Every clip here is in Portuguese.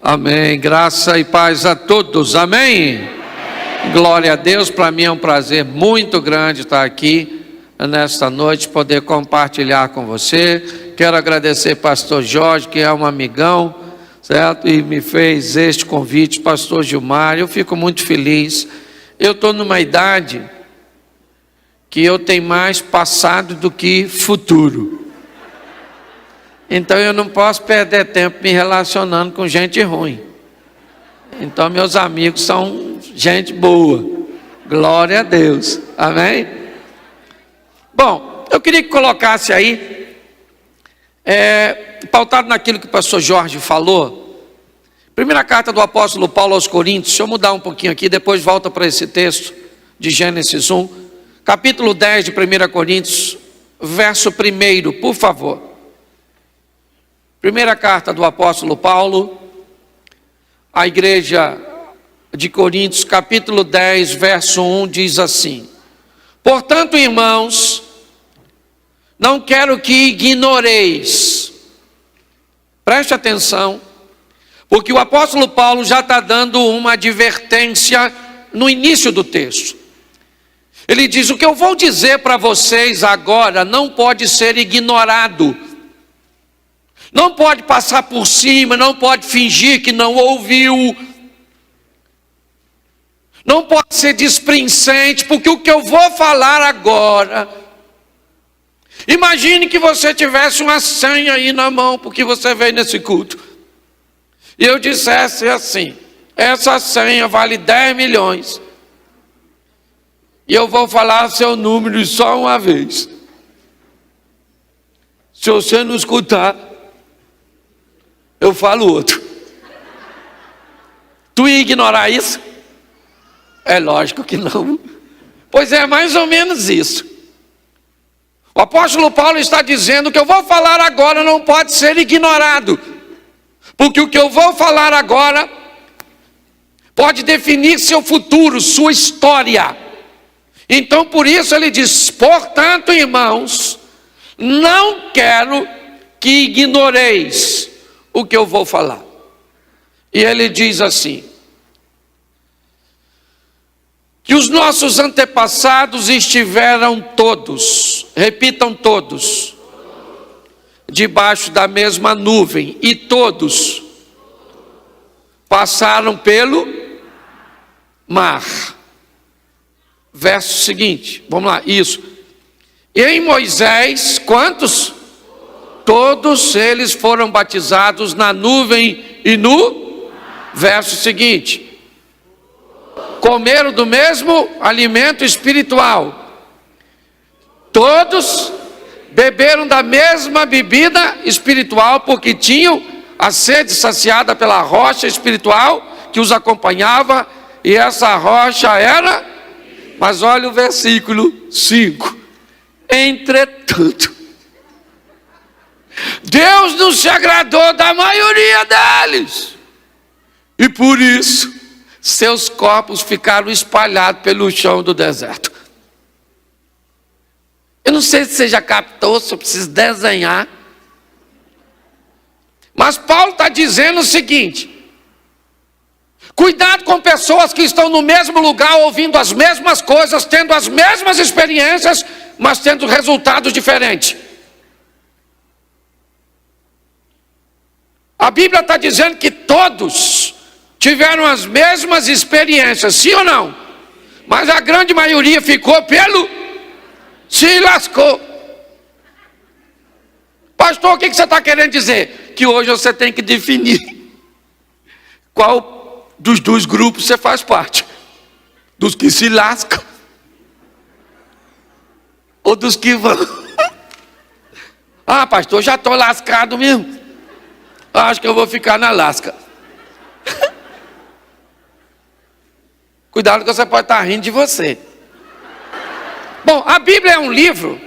Amém. Graça e paz a todos. Amém. Glória a Deus. Para mim é um prazer muito grande estar aqui nesta noite, poder compartilhar com você. Quero agradecer pastor Jorge, que é um amigão, certo? E me fez este convite, pastor Gilmar. Eu fico muito feliz. Eu estou numa idade que eu tenho mais passado do que futuro. Então eu não posso perder tempo me relacionando com gente ruim. Então meus amigos são gente boa. Glória a Deus. Amém? Bom, eu queria que colocasse aí, pautado naquilo que o pastor Jorge falou, primeira carta do apóstolo Paulo aos Coríntios. Deixa eu mudar um pouquinho aqui, depois volta para esse texto de Gênesis 1, capítulo 10 de 1 Coríntios, verso 1, por favor. Primeira carta do apóstolo Paulo à igreja de Coríntios, capítulo 10, verso 1, diz assim: portanto, irmãos, não quero que ignoreis, preste atenção, porque o apóstolo Paulo já está dando uma advertência no início do texto. Ele diz: o que eu vou dizer para vocês agora não pode ser ignorado. Não pode passar por cima, não pode fingir que não ouviu. Não pode ser displicente, porque o que eu vou falar agora... Imagine que você tivesse uma senha aí na mão, porque você veio nesse culto. E eu dissesse assim: essa senha vale 10 milhões. E eu vou falar seu número só uma vez. Se você não escutar, eu falo outro. Tu ia ignorar isso? É lógico que não. Pois é, mais ou menos isso. O apóstolo Paulo está dizendo que eu vou falar agora não pode ser ignorado, porque o que eu vou falar agora pode definir seu futuro, sua história. Então por isso ele diz: portanto, irmãos, não quero que ignoreis o que eu vou falar. E ele diz assim: que os nossos antepassados estiveram todos, repitam todos, debaixo da mesma nuvem, e todos passaram pelo mar. Verso seguinte, vamos lá, isso. E em Moisés, quantos? Todos eles foram batizados na nuvem e no verso seguinte. Comeram do mesmo alimento espiritual. Todos beberam da mesma bebida espiritual, porque tinham a sede saciada pela rocha espiritual que os acompanhava, e essa rocha era... Mas olha o versículo 5. Entretanto, Deus não se agradou da maioria deles, e por isso seus corpos ficaram espalhados pelo chão do deserto. Eu não sei se você já captou, se eu preciso desenhar. Mas Paulo está dizendo o seguinte: cuidado com pessoas que estão no mesmo lugar, ouvindo as mesmas coisas, tendo as mesmas experiências, mas tendo resultados diferentes. A Bíblia está dizendo que todos tiveram as mesmas experiências, sim ou não? Mas a grande maioria ficou se lascou. Pastor, o que você está querendo dizer? Que hoje você tem que definir qual dos dois grupos você faz parte. Dos que se lascam ou dos que vão. Ah, pastor, já estou lascado mesmo. Acho que eu vou ficar na lasca. Cuidado que você pode estar rindo de você. Bom, a Bíblia é um livro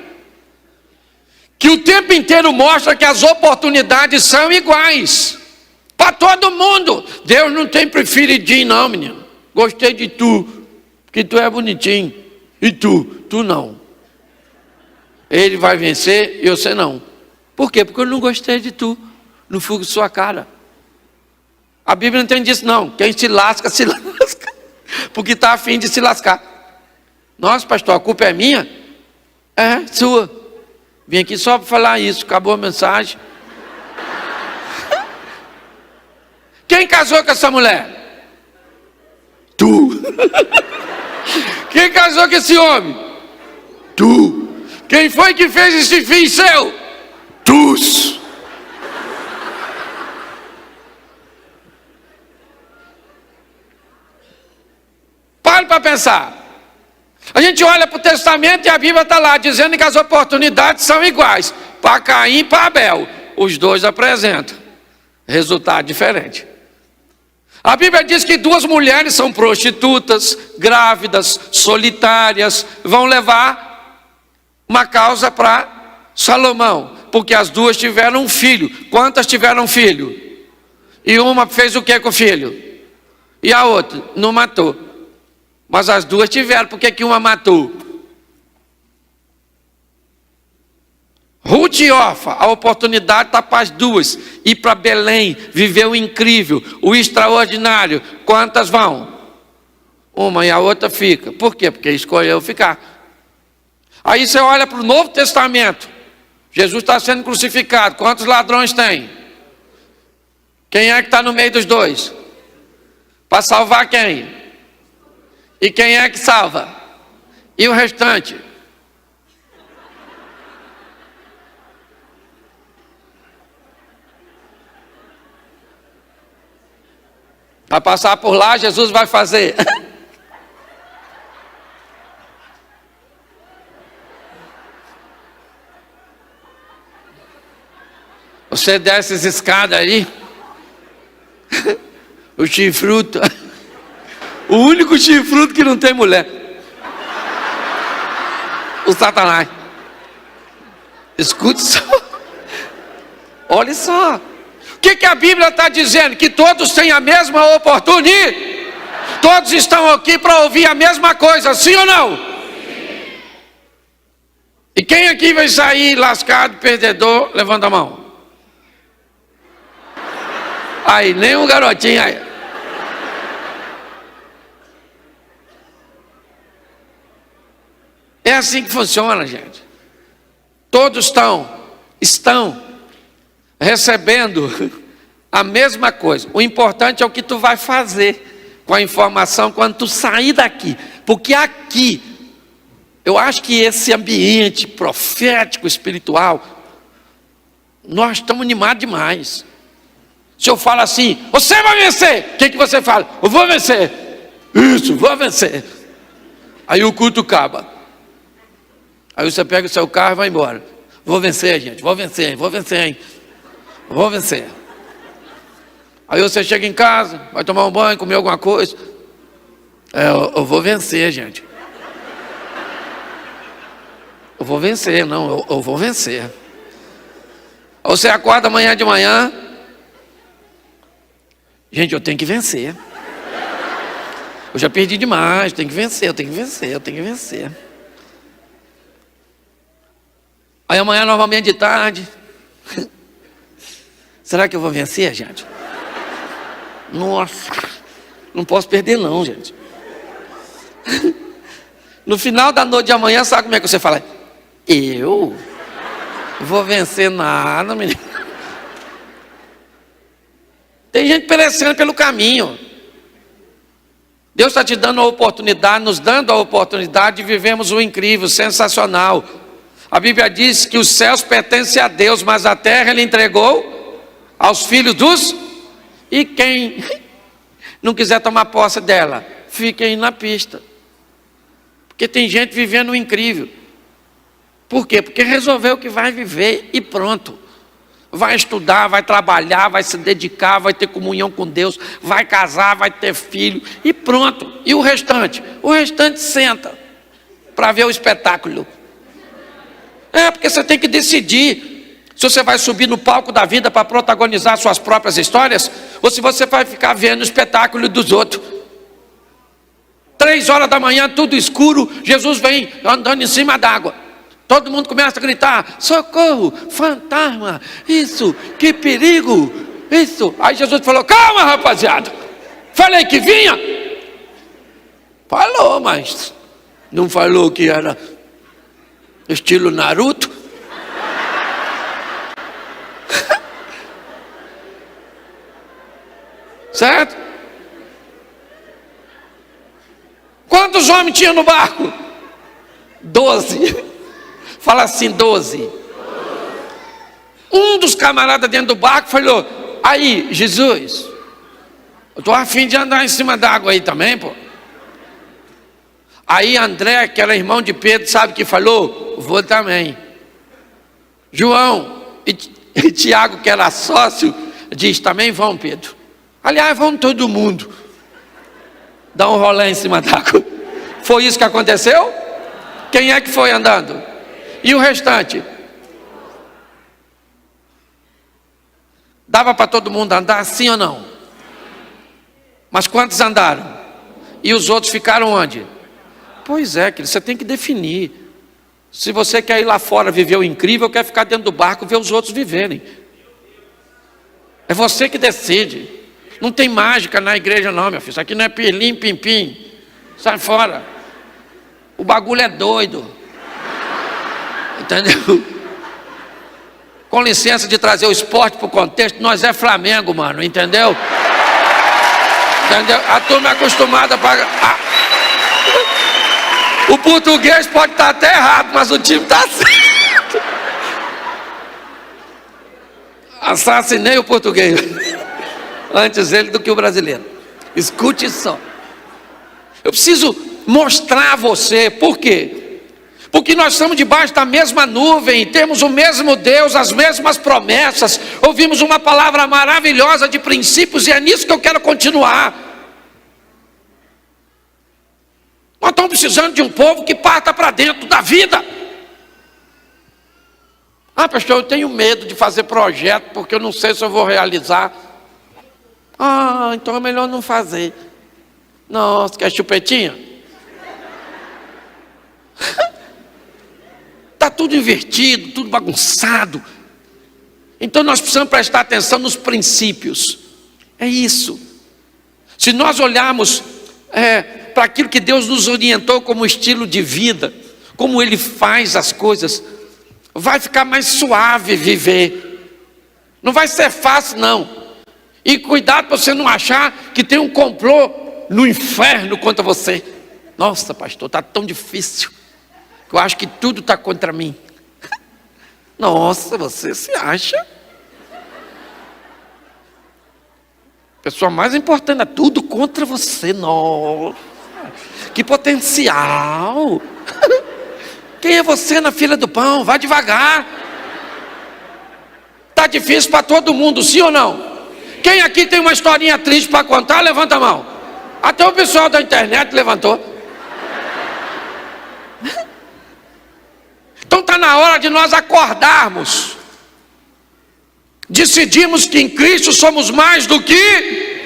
que o tempo inteiro mostra que as oportunidades são iguais para todo mundo. Deus não tem preferidinho não, menino. Gostei de tu, porque tu é bonitinho. E tu não. Ele vai vencer e você não. Por quê? Porque eu não gostei de tu. Não fui com sua cara. A Bíblia não tem disso não. Quem se lasca, se lasca. Porque está a fim de se lascar. Nossa, pastor, a culpa é minha? É, sua. Vim aqui só para falar isso. Acabou a mensagem. Quem casou com essa mulher? Tu. Quem casou com esse homem? Tu. Quem foi que fez esse fim seu? Tu. Pare para pensar. A gente olha para o testamento e a Bíblia está lá dizendo que as oportunidades são iguais para Caim e para Abel. Os dois apresentam resultado diferente. A Bíblia diz que duas mulheres são prostitutas, grávidas, solitárias, vão levar uma causa para Salomão, porque as duas tiveram um filho. Quantas tiveram filho? E uma fez o que com o filho? E a outra não matou. Mas as duas tiveram, por que uma matou? Ruth e Orfa, a oportunidade está para as duas. Ir para Belém, viver o incrível, o extraordinário. Quantas vão? Uma e a outra fica. Por quê? Porque escolheu ficar. Aí você olha para o Novo Testamento. Jesus está sendo crucificado. Quantos ladrões tem? Quem é que está no meio dos dois? Para salvar quem? E quem é que salva? E o restante? Para passar por lá, Jesus vai fazer. Você desce as escadas aí. O chifruto. O único chifruto que não tem mulher. O Satanás. Escute só. Olha só. O que a Bíblia está dizendo? Que todos têm a mesma oportunidade. Todos estão aqui para ouvir a mesma coisa, sim ou não? Sim. E quem aqui vai sair lascado, perdedor? Levanta a mão. Aí, nem um garotinho aí. É assim que funciona, gente. Todos estão recebendo a mesma coisa. O importante é o que tu vai fazer com a informação quando tu sair daqui. Porque aqui, eu acho que esse ambiente profético, espiritual, nós estamos animados demais. Se eu falo assim, você vai vencer, o que você fala? Eu vou vencer. Isso, vou vencer. Aí o culto acaba. Aí você pega o seu carro e vai embora. Vou vencer, gente, vou vencer, hein? Vou vencer. Aí você chega em casa, vai tomar um banho, comer alguma coisa. Eu vou vencer, gente. Eu vou vencer, não, eu vou vencer. Aí você acorda amanhã de manhã. Gente, eu tenho que vencer. Eu já perdi demais, tenho que vencer, eu tenho que vencer. Aí amanhã normalmente de tarde. Será que eu vou vencer, gente? Nossa, não posso perder não, gente. No final da noite de amanhã, sabe como é que você fala? Eu vou vencer nada, menino. Tem gente perecendo pelo caminho. Deus está te dando a oportunidade, nos dando a oportunidade de vivermos o incrível, sensacional. A Bíblia diz que os céus pertencem a Deus, mas a terra Ele entregou aos filhos dos... E quem não quiser tomar posse dela, fique aí na pista. Porque tem gente vivendo o incrível. Por quê? Porque resolveu que vai viver e pronto. Vai estudar, vai trabalhar, vai se dedicar, vai ter comunhão com Deus, vai casar, vai ter filho e pronto. E o restante? O restante senta para ver o espetáculo. Porque você tem que decidir se você vai subir no palco da vida para protagonizar suas próprias histórias ou se você vai ficar vendo o espetáculo dos outros. 3 horas da manhã, tudo escuro, Jesus vem andando em cima d'água. Todo mundo começa a gritar, socorro, fantasma, isso, que perigo. Isso. Aí Jesus falou: calma, rapaziada. Falei que vinha. Falou, mas não falou que era estilo Naruto? Certo? Quantos homens tinha no barco? 12. Fala assim, 12. Um dos camaradas dentro do barco falou: aí, Jesus, eu estou a fim de andar em cima d'água aí também, pô. Aí André, que era irmão de Pedro, sabe que falou? Vou também. João e Tiago, que era sócio, diz: também vão, Pedro. Aliás, vão todo mundo. Dá um rolê em cima d'água. Foi isso que aconteceu? Quem é que foi andando? E o restante? Dava para todo mundo andar, sim ou não? Mas quantos andaram? E os outros ficaram onde? Pois é, querido, você tem que definir. Se você quer ir lá fora viver o incrível, quer ficar dentro do barco ver os outros viverem. É você que decide. Não tem mágica na igreja não, meu filho. Isso aqui não é pirlim, pim-pim. Sai fora. O bagulho é doido. Entendeu? Com licença de trazer o esporte para o contexto, nós é Flamengo, mano, entendeu? Entendeu? A turma é acostumada para... O português pode estar até errado, mas o time está certo. Assassinei o português. Antes ele do que o brasileiro. Escute só. Eu preciso mostrar a você, por quê? Porque nós estamos debaixo da mesma nuvem, temos o mesmo Deus, as mesmas promessas, ouvimos uma palavra maravilhosa de princípios e é nisso que eu quero continuar. Nós estamos precisando de um povo que parta para dentro da vida. Ah, pastor, eu tenho medo de fazer projeto porque eu não sei se eu vou realizar. Ah, então é melhor não fazer. Nossa, quer chupetinha? Está tudo invertido, tudo bagunçado. Então nós precisamos prestar atenção nos princípios. É isso. Se nós olharmos para aquilo que Deus nos orientou como estilo de vida, como Ele faz as coisas, vai ficar mais suave viver. Não vai ser fácil não. E cuidado para você não achar que tem um complô no inferno contra você. Nossa, pastor, está tão difícil. Eu acho que tudo está contra mim. Nossa, você se acha? Pessoa mais importante, é tudo contra você. Nossa, que potencial. Quem é você na fila do pão? Vai devagar. Está difícil para todo mundo, sim ou não? Quem aqui tem uma historinha triste para contar? Levanta a mão. Até o pessoal da internet levantou. Então está na hora de nós acordarmos. Decidimos que em Cristo somos mais do que...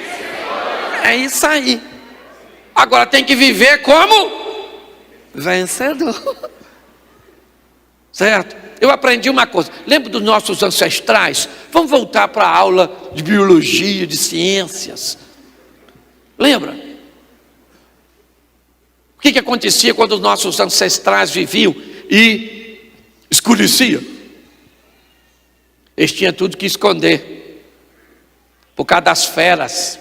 É isso aí. Agora tem que viver como vencedor. Certo? Eu aprendi uma coisa. Lembra dos nossos ancestrais? Vamos voltar para a aula de biologia, de ciências. Lembra? O que acontecia quando os nossos ancestrais viviam e escurecia? Eles tinham tudo que esconder. Por causa das feras.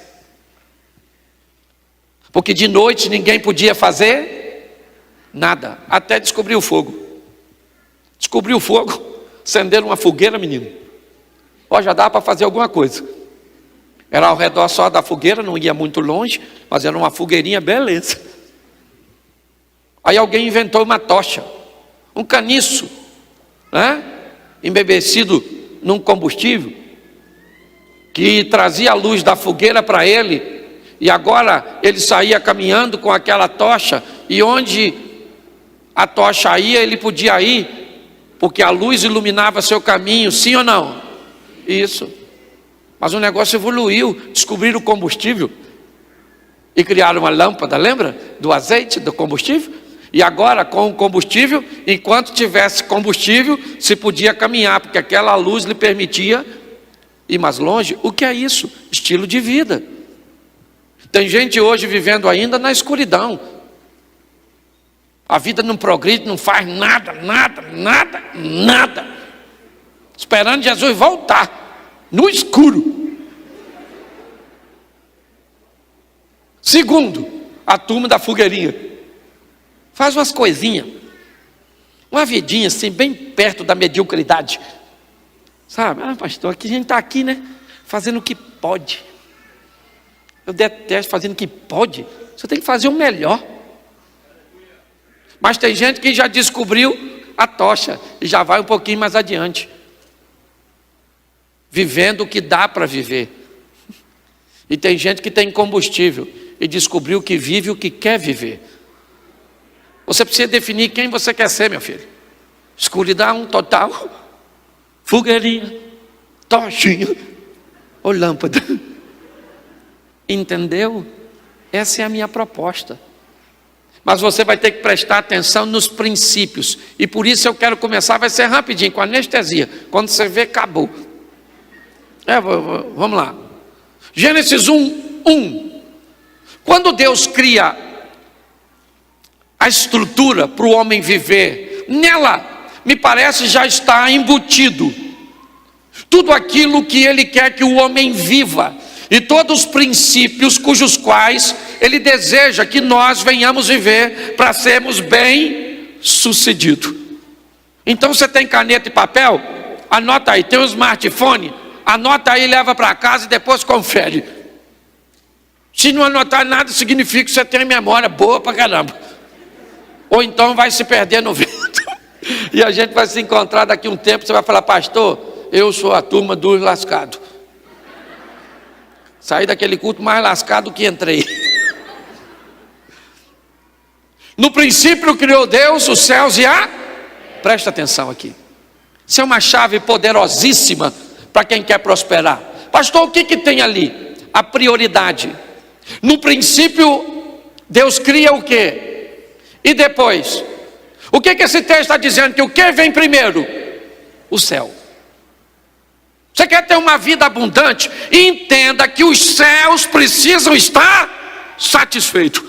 Porque de noite ninguém podia fazer nada. Até descobrir o fogo. Descobriu o fogo, acenderam uma fogueira, menino. Ó, já dá para fazer alguma coisa. Era ao redor só da fogueira, não ia muito longe, mas era uma fogueirinha, beleza. Aí alguém inventou uma tocha, um caniço, né? Embebecido num combustível, que trazia a luz da fogueira para ele, e agora ele saía caminhando com aquela tocha, e onde a tocha ia, ele podia ir, porque a luz iluminava seu caminho, sim ou não? Isso. Mas o negócio evoluiu, descobriram o combustível e criaram uma lâmpada, lembra? Do azeite, do combustível. E agora com o combustível, enquanto tivesse combustível, se podia caminhar, porque aquela luz lhe permitia ir mais longe, o que é isso? Estilo de vida. Tem gente hoje vivendo ainda na escuridão. A vida não progride, não faz nada, esperando Jesus voltar, no escuro. Segundo, a turma da fogueirinha. Faz umas coisinhas, uma vidinha assim, bem perto da mediocridade. Sabe? Pastor, aqui a gente está aqui, né? Fazendo o que pode. Eu detesto fazendo o que pode. Você tem que fazer o melhor. Mas tem gente que já descobriu a tocha e já vai um pouquinho mais adiante, vivendo o que dá para viver. E tem gente que tem combustível e descobriu que vive o que quer viver. Você precisa definir quem você quer ser, meu filho. Escuridão total, fogueirinha, tochinha ou lâmpada. Entendeu? Essa é a minha proposta. Mas você vai ter que prestar atenção nos princípios. E por isso eu quero começar, vai ser rapidinho, com anestesia. Quando você vê, acabou. Vamos lá. Gênesis 1. Quando Deus cria a estrutura para o homem viver, nela, me parece, já está embutido tudo aquilo que Ele quer que o homem viva. E todos os princípios cujos quais Ele deseja que nós venhamos viver para sermos bem-sucedidos. Então você tem caneta e papel? Anota aí. Tem um smartphone? Anota aí, leva para casa e depois confere. Se não anotar nada, significa que você tem memória boa para caramba. Ou então vai se perder no vento. E a gente vai se encontrar daqui a um tempo, você vai falar: pastor, eu sou a turma dos lascados. Saí daquele culto mais lascado que entrei. No princípio criou Deus os céus e a... Presta atenção aqui. Isso é uma chave poderosíssima para quem quer prosperar. Pastor, o que tem ali? A prioridade. No princípio, Deus cria o quê? E depois? O que esse texto está dizendo? Que o que vem primeiro? O céu. Você quer ter uma vida abundante? Entenda que os céus precisam estar satisfeitos.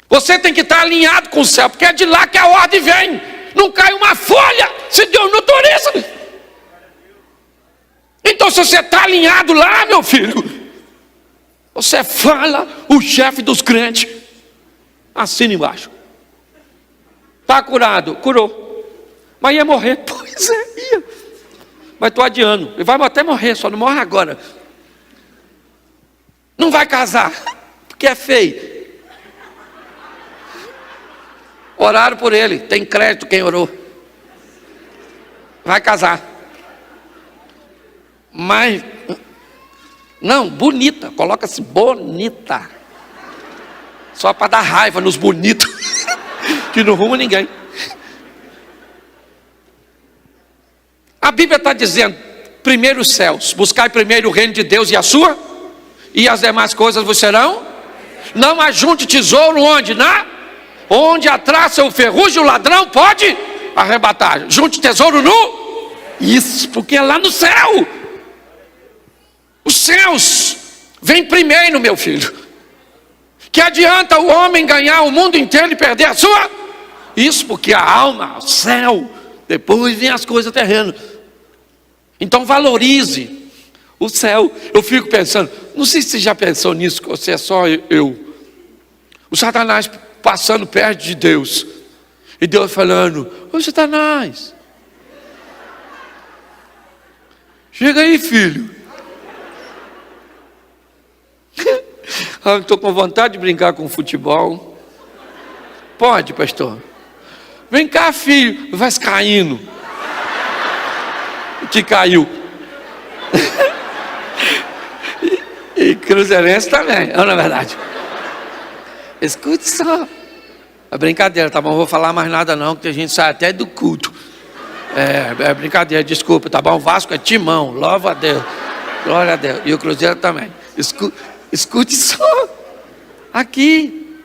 Você tem que estar alinhado com o céu, porque é de lá que a ordem vem. Não cai uma folha se Deus não autoriza. Então, se você está alinhado lá, meu filho, você fala o chefe dos crentes, assina embaixo. Está curado? Curou. Mas ia morrer. Pois é, ia. Mas estou adiando. Ele vai até morrer, só não morre agora. Não vai casar, porque é feio. Oraram por ele, tem crédito quem orou. Vai casar. Mas, não, bonita, coloca-se bonita. Só para dar raiva nos bonitos, que não arruma ninguém. A Bíblia está dizendo: primeiro os céus, buscai primeiro o reino de Deus e a sua, e as demais coisas vos serão. Não ajunte tesouro onde? Onde a traça, o ferrugem, o ladrão pode arrebatar. Junte tesouro no... Isso, porque é lá no céu. Os céus vêm primeiro, meu filho. Que adianta o homem ganhar o mundo inteiro e perder a sua? Isso, porque a alma, o céu, depois vem as coisas terrenas. Então valorize o céu. Eu fico pensando, não sei se você já pensou nisso, ou se é só eu. O Satanás passando perto de Deus, e Deus falando: ô Satanás, chega aí, filho. Estou com vontade de brincar com futebol. Pode, pastor? Vem cá, filho. Vai caindo. Que caiu. E cruzeirense também, não é verdade? Escute só. É brincadeira, tá bom? Não vou falar mais nada não, que a gente sai até do culto. É brincadeira, desculpa, tá bom? O Vasco é timão, louva a Deus. Glória a Deus. E o Cruzeiro também. Escute só. Aqui.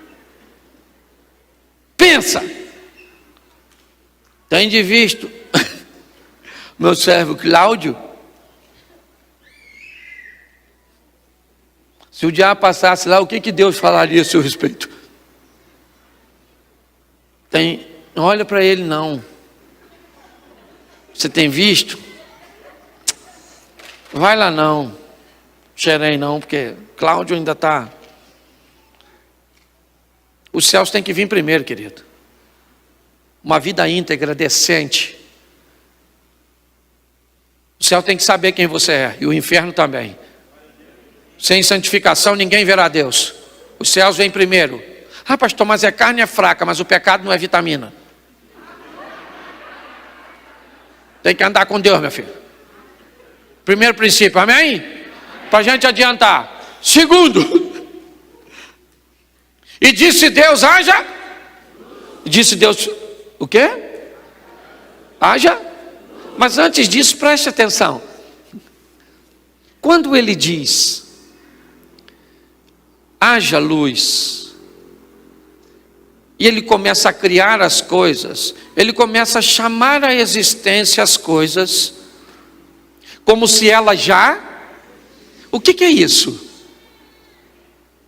Pensa. Tem de visto. meu servo Cláudio. Se o diabo passasse lá, o que Deus falaria a seu respeito? Não olha para ele não. Você tem visto? Vai lá não. Xerém não, porque Cláudio ainda está. Os céus têm que vir primeiro, querido. Uma vida íntegra, decente. O céu tem que saber quem você é, e o inferno também. Sem santificação ninguém verá Deus. Os céus vêm primeiro. Ah, pastor, mas a carne é fraca, mas o pecado não é vitamina. Tem que andar com Deus, meu filho. Primeiro princípio, amém? Para a gente adiantar. Segundo, e disse Deus, haja. Disse Deus, o quê? Haja. Mas antes disso, preste atenção. Quando ele diz, haja luz, e ele começa a criar as coisas, ele começa a chamar à existência as coisas, como se ela já... O que é isso?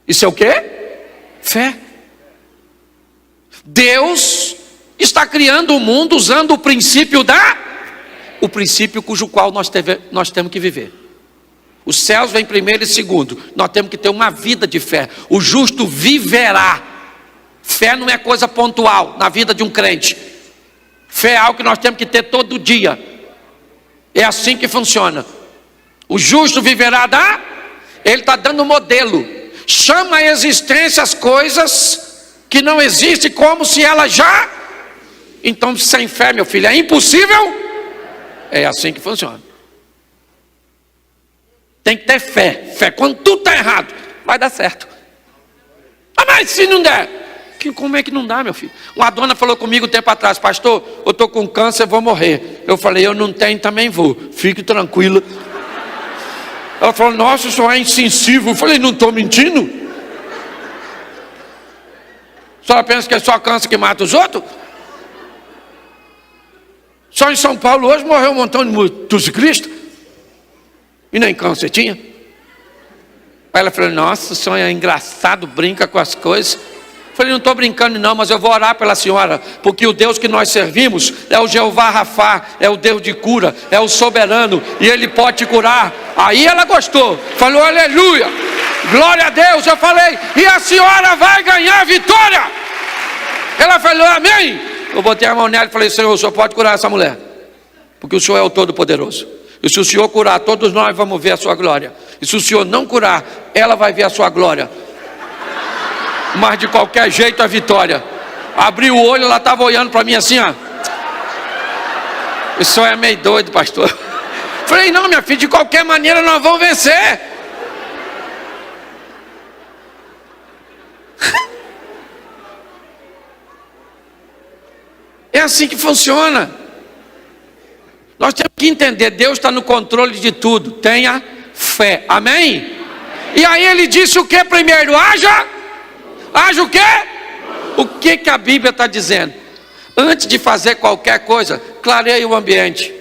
Isso é o quê? Fé. Deus está criando o mundo usando o princípio o princípio cujo qual nós temos que viver. Os céus vêm primeiro e segundo. Nós temos que ter uma vida de fé. O justo viverá. Fé não é coisa pontual na vida de um crente. Fé é algo que nós temos que ter todo dia. É assim que funciona. O justo viverá Ele está dando modelo. Chama à existência as coisas que não existem como se ela já... Então sem fé, meu filho, é impossível. É assim que funciona. Tem que ter fé. Fé, quando tudo está errado, vai dar certo. Ah, mas se não der, como é que não dá, meu filho? Uma dona falou comigo um tempo atrás, pastor, eu estou com câncer, vou morrer. Eu falei, eu não tenho, também vou. Fique tranquila. Ela falou, nossa, o senhor é insensível. Eu falei, não estou mentindo? A senhora pensa que é só câncer que mata os outros? Só em São Paulo hoje morreu um montão de motociclistas. E nem câncer tinha. Aí ela falou, nossa, o senhor é engraçado, brinca com as coisas. Eu falei, não estou brincando não, mas eu vou orar pela senhora, porque o Deus que nós servimos é o Jeová Rafá, é o Deus de cura, é o soberano, e Ele pode te curar. Aí ela gostou, falou aleluia, glória a Deus. Eu falei, e a senhora vai ganhar vitória. Ela falou amém. Eu botei a mão nela e falei, Senhor, o senhor pode curar essa mulher, porque o senhor é o Todo-Poderoso. E se o senhor curar, todos nós vamos ver a sua glória. E se o senhor não curar, ela vai ver a sua glória. Mas de qualquer jeito a vitória. Abri o olho, ela estava olhando para mim assim, ó. O senhor é meio doido, pastor. Falei, não, minha filha, de qualquer maneira nós vamos vencer. É assim que funciona. Nós temos que entender, Deus está no controle de tudo. Tenha fé, amém? E aí ele disse o que primeiro? Haja o quê? O que a Bíblia está dizendo? Antes de fazer qualquer coisa, clareie o ambiente.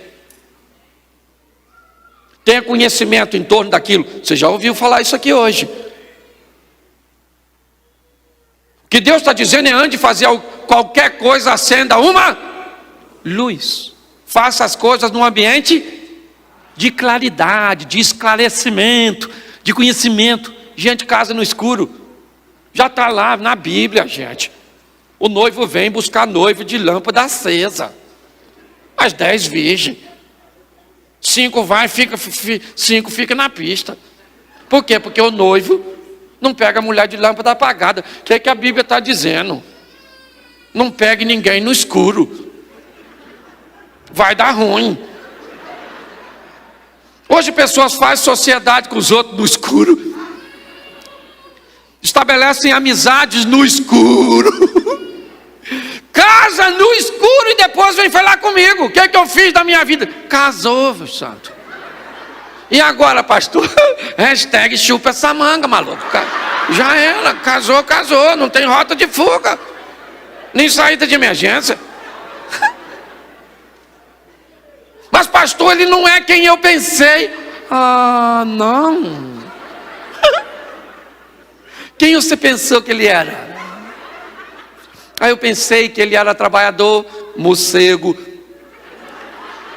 Tenha conhecimento em torno daquilo. Você já ouviu falar isso aqui hoje. O que Deus está dizendo é, antes de fazer qualquer coisa, acenda uma luz. Faça as coisas num ambiente de claridade, de esclarecimento, de conhecimento. Gente, casa no escuro. Já está lá na Bíblia, gente. O noivo vem buscar noivo de lâmpada acesa. As 10 virgens. 5 vai, 5 fica na pista. Por quê? Porque o noivo não pega a mulher de lâmpada apagada. O que é que a Bíblia está dizendo? Não pegue ninguém no escuro. Vai dar ruim. Hoje pessoas fazem sociedade com os outros no escuro. Estabelecem amizades no escuro. Casa no escuro e depois vem falar comigo. O que é que eu fiz da minha vida? Casou, meu santo. E agora, pastor? Hashtag chupa essa manga, maluco. Já era, casou, não tem rota de fuga, nem saída de emergência. Mas pastor, ele não é quem eu pensei. Ah, não. Quem você pensou que ele era? Aí eu pensei que ele era trabalhador, morcego.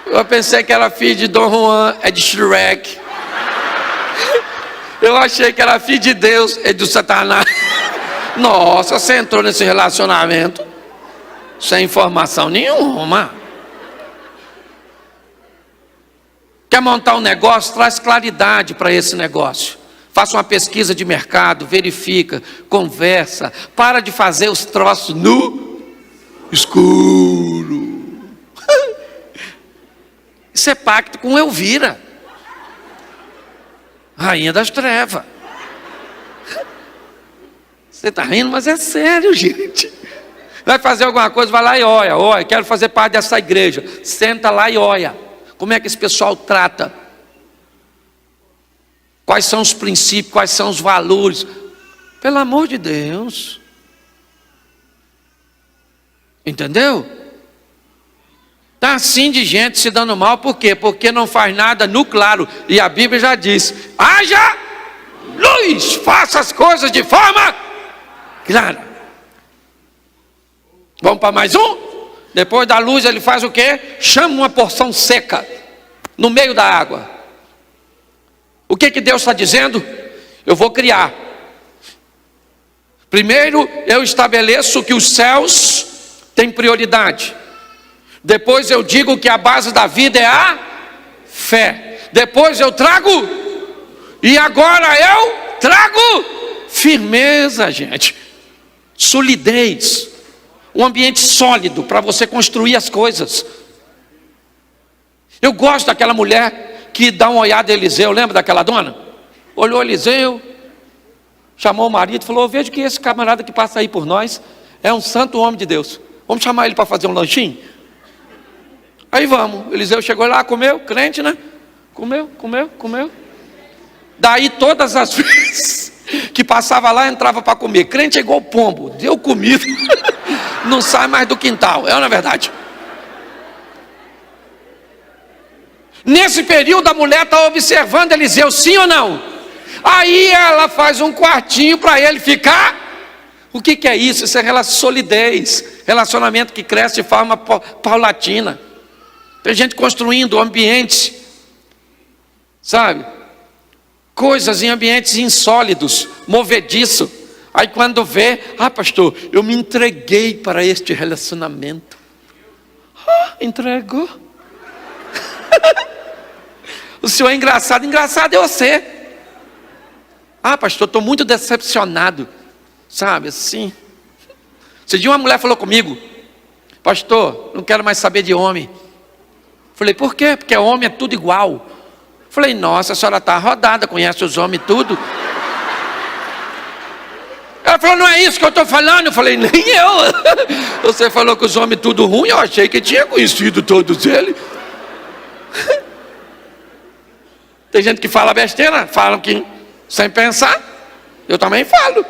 Eu pensei que era filho de Dom Juan, é de Shrek. Eu achei que era filho de Deus, é do Satanás. Nossa, você entrou nesse relacionamento sem informação nenhuma. Quer montar um negócio? Traz claridade para esse negócio. Faça uma pesquisa de mercado, verifica, conversa. Para de fazer os troços no escuro. Isso é pacto com Elvira, rainha das trevas. Você está rindo, mas é sério, gente. Vai fazer alguma coisa, vai lá e olha, quero fazer parte dessa igreja. Senta lá e olha. Como é que esse pessoal trata? Quais são os princípios, quais são os valores? Pelo amor de Deus. Entendeu? Está assim de gente se dando mal, por quê? Porque não faz nada no claro. E a Bíblia já diz: haja luz, faça as coisas de forma clara. Vamos para mais um? Depois da luz ele faz o quê? Chama uma porção seca no meio da água. O que Deus está dizendo? Eu vou criar. Primeiro eu estabeleço que os céus têm prioridade. Depois eu digo que a base da vida é a fé. Depois eu trago, e agora eu trago firmeza, gente. Solidez. Um ambiente sólido para você construir as coisas. Eu gosto daquela mulher que dá uma olhada em Eliseu. Lembra daquela dona? Olhou Eliseu, chamou o marido e falou: vejo que esse camarada que passa aí por nós é um santo homem de Deus. Vamos chamar ele para fazer um lanchinho? Aí vamos. Eliseu chegou lá, comeu, crente, né? Comeu. Daí todas as vezes que passava lá, entrava para comer. Crente é igual pombo, deu comida, não sai mais do quintal. É ou não é verdade? Nesse período a mulher está observando Eliseu, sim ou não? Aí ela faz um quartinho para ele ficar. O que é isso? Isso é solidez, relacionamento que cresce de forma paulatina. Tem gente construindo ambientes, sabe? Coisas em ambientes insólidos, movediço. Aí quando vê, pastor, eu me entreguei para este relacionamento. Entregou. O senhor é engraçado é você. Pastor, estou muito decepcionado. Sabe, assim. Esse dia uma mulher falou comigo: pastor, não quero mais saber de homem. Falei: por quê? Porque homem é tudo igual. Falei: nossa, a senhora está rodada, conhece os homens tudo. Ela falou: não é isso que eu estou falando. Eu falei: nem eu. Você falou que os homens tudo ruim, eu achei que tinha conhecido todos eles. Tem gente que fala besteira, falam que sem pensar. Eu também falo.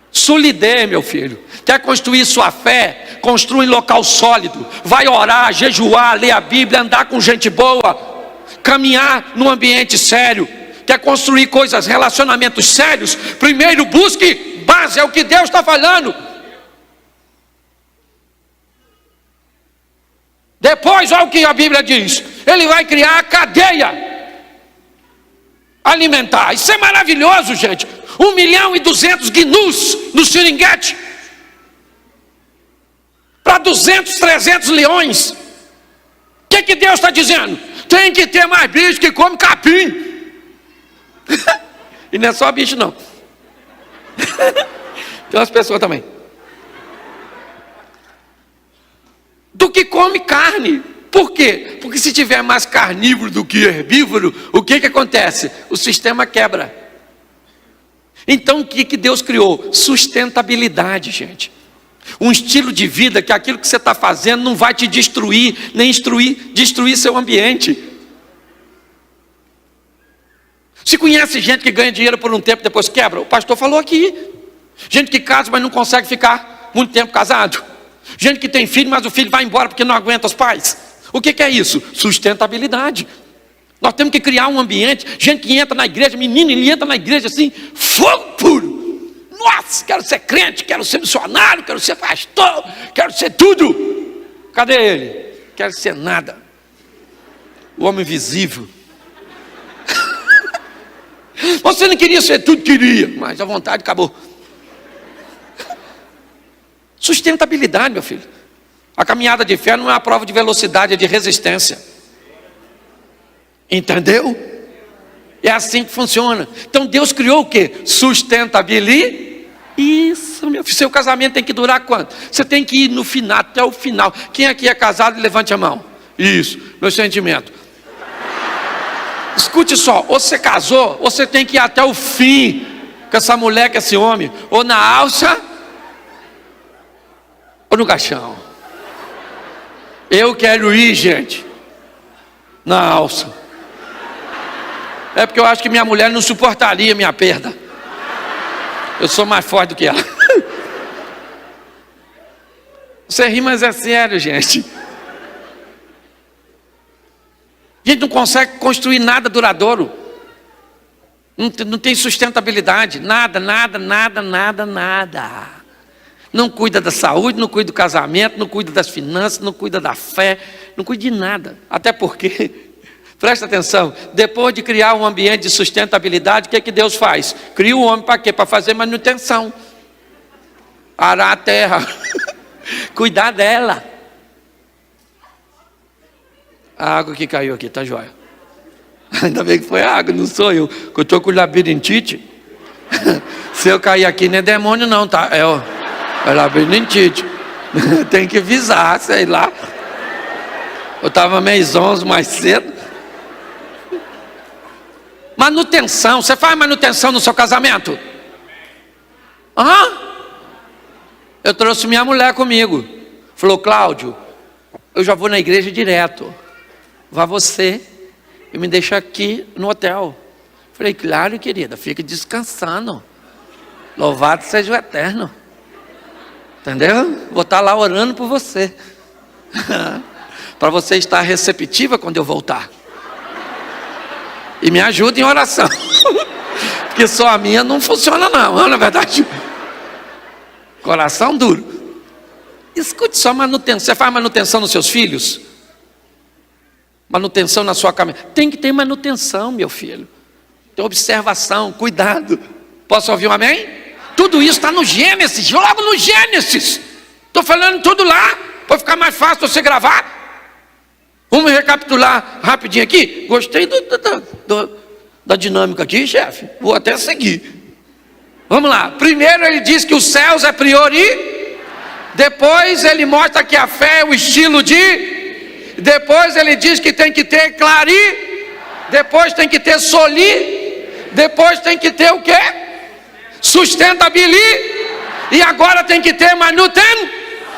Solidez, meu filho. Quer construir sua fé? Construa em local sólido. Vai orar, jejuar, ler a Bíblia, andar com gente boa, caminhar num ambiente sério. Quer construir coisas, relacionamentos sérios? Primeiro busque base, é o que Deus está falando. Depois, olha o que a Bíblia diz: Ele vai criar a cadeia alimentar. Isso é maravilhoso, gente. 1.200.000 gnus no seringuete, para 200, 300 leões. O que Deus está dizendo? Tem que ter mais bicho que come capim. E não é só bicho não. Tem umas pessoas também do que come carne. Por quê? Porque se tiver mais carnívoro do que herbívoro, o que acontece? O sistema quebra. Então o que Deus criou? Sustentabilidade, gente. Um estilo de vida que aquilo que você está fazendo não vai te destruir, nem destruir seu ambiente. Se conhece gente que ganha dinheiro por um tempo, depois quebra? O pastor falou aqui. Gente que casa, mas não consegue ficar muito tempo casado. Gente que tem filho, mas o filho vai embora porque não aguenta os pais. O que é isso? Sustentabilidade. Nós temos que criar um ambiente. Gente que entra na igreja, menino, ele entra na igreja assim, fogo puro. Nossa, quero ser crente, quero ser missionário, quero ser pastor, quero ser tudo. Cadê ele? Quero ser nada. O homem visível. Você não queria ser tudo, queria, mas a vontade acabou. Sustentabilidade, meu filho. A caminhada de fé não é uma prova de velocidade, é de resistência. Entendeu? É assim que funciona. Então Deus criou o quê? Sustentabilidade. Isso, meu filho. Seu casamento tem que durar quanto? Você tem que ir no final, até o final. Quem aqui é casado, levante a mão. Isso, meu sentimento. Escute só, ou você casou, ou você tem que ir até o fim com essa mulher, com esse homem, ou na alça, ou no caixão. Eu quero ir, gente, na alça. É porque eu acho que minha mulher não suportaria minha perda. Eu sou mais forte do que ela. Você ri, mas é sério, gente. A gente não consegue construir nada duradouro. Não tem sustentabilidade. Nada. Não cuida da saúde, não cuida do casamento, não cuida das finanças, não cuida da fé, não cuida de nada. Até porque, presta atenção, depois de criar um ambiente de sustentabilidade, o que Deus faz? Cria o homem para quê? Para fazer manutenção. Arar a terra. Cuidar dela. A água que caiu aqui, tá joia? Ainda bem que foi a água, não sou eu. Que eu estou com labirintite. Se eu cair aqui não é demônio não, tá? É labirintite. Tem que visar, sei lá. Eu estava meio zonzo mais cedo. Manutenção. Você faz manutenção no seu casamento? Eu trouxe minha mulher comigo. Falou, Cláudio, eu já vou na igreja direto. Vá você e me deixa aqui no hotel. Falei, claro, querida, fique descansando. Louvado seja o Eterno. Entendeu? Vou estar lá orando por você. Para você estar receptiva quando eu voltar. E me ajude em oração. Porque só a minha não funciona não, na verdade. Coração duro. Escute só manutenção. Você faz manutenção nos seus filhos? Manutenção na sua caminhada. Tem que ter manutenção, meu filho. Tem observação, cuidado. Posso ouvir um amém? Tudo isso está no Gênesis. Logo no Gênesis. Estou falando tudo lá. Para ficar mais fácil você gravar. Vamos recapitular rapidinho aqui. Gostei da dinâmica aqui, chefe. Vou até seguir. Vamos lá. Primeiro ele diz que os céus é priori. Depois ele mostra que a fé é o estilo de. Depois ele diz que tem que ter clari. Depois tem que ter soli. Depois tem que ter o quê? Sustentabilidade. E agora tem que ter manutenção.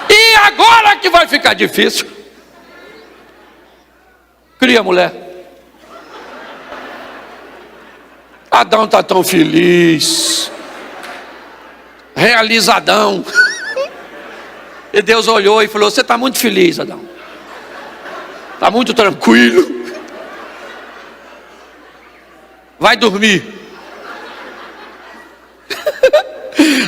E agora que vai ficar difícil. Cria mulher. Adão está tão feliz. Realizadão. E Deus olhou e falou, você está muito feliz, Adão. Está muito tranquilo. Vai dormir.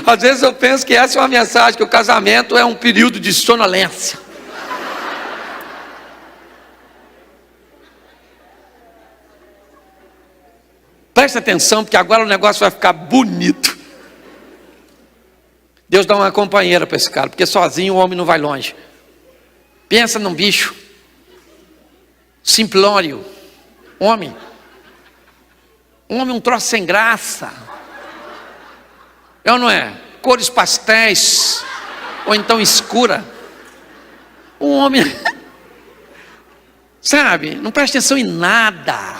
Às vezes eu penso que essa é uma mensagem, que o casamento é um período de sonolência. Presta atenção, porque agora o negócio vai ficar bonito. Deus dá uma companheira para esse cara, porque sozinho o homem não vai longe. Pensa num bicho simplório, homem, um troço sem graça, é ou não é? Cores pastéis, ou então escura, um homem, sabe, não presta atenção em nada.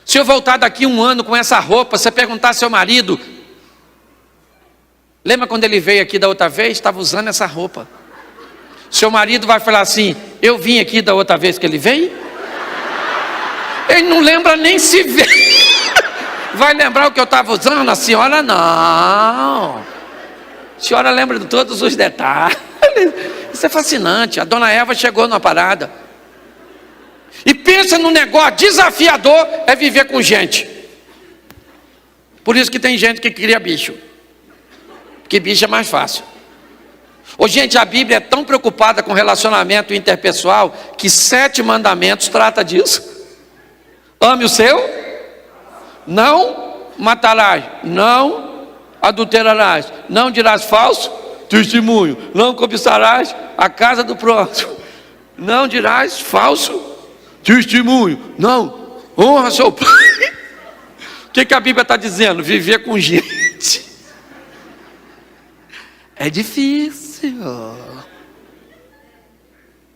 Se eu voltar daqui um ano com essa roupa, você perguntar ao seu marido, lembra quando ele veio aqui da outra vez, estava usando essa roupa. Seu marido vai falar assim, eu vim aqui da outra vez que ele veio? Ele não lembra nem se veio. Vai lembrar o que eu estava usando? A senhora não. A senhora lembra de todos os detalhes. Isso é fascinante. A dona Eva chegou numa parada. E pensa num negócio desafiador, é viver com gente. Por isso que tem gente que cria bicho. Porque bicho é mais fácil. Ô, gente, a Bíblia é tão preocupada com relacionamento interpessoal que 7 mandamentos trata disso. Ame o seu, não matarás, não adulterarás, não dirás falso testemunho, não cobiçarás a casa do próximo, não dirás falso testemunho, não honra seu pai. O que a Bíblia está dizendo? Viver com gente é difícil.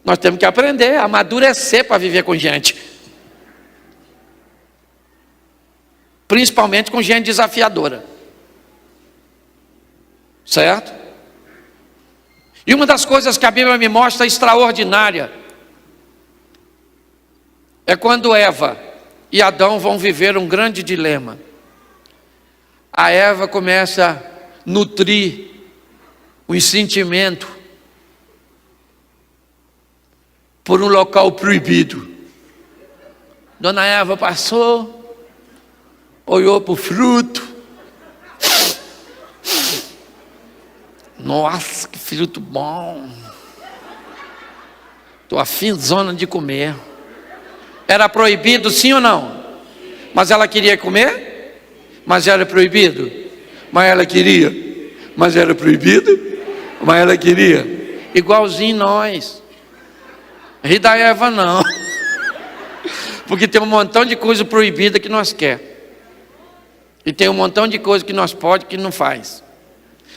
Nós temos que aprender a amadurecer para viver com gente, principalmente com gente desafiadora, certo? E uma das coisas que a Bíblia me mostra extraordinária é quando Eva e Adão vão viver um grande dilema. A Eva começa a nutrir o sentimento por um local proibido. Dona Eva passou, olhou para o fruto. Nossa, que fruto bom. Estou afinzona de comer. Era proibido, sim ou não? Mas ela queria comer? Mas era proibido? Mas ela queria? Mas era proibido? Mas ela queria? Igualzinho nós. Ri da Eva não. Porque tem um montão de coisa proibida que nós quer. E tem um montão de coisa que nós pode que não faz.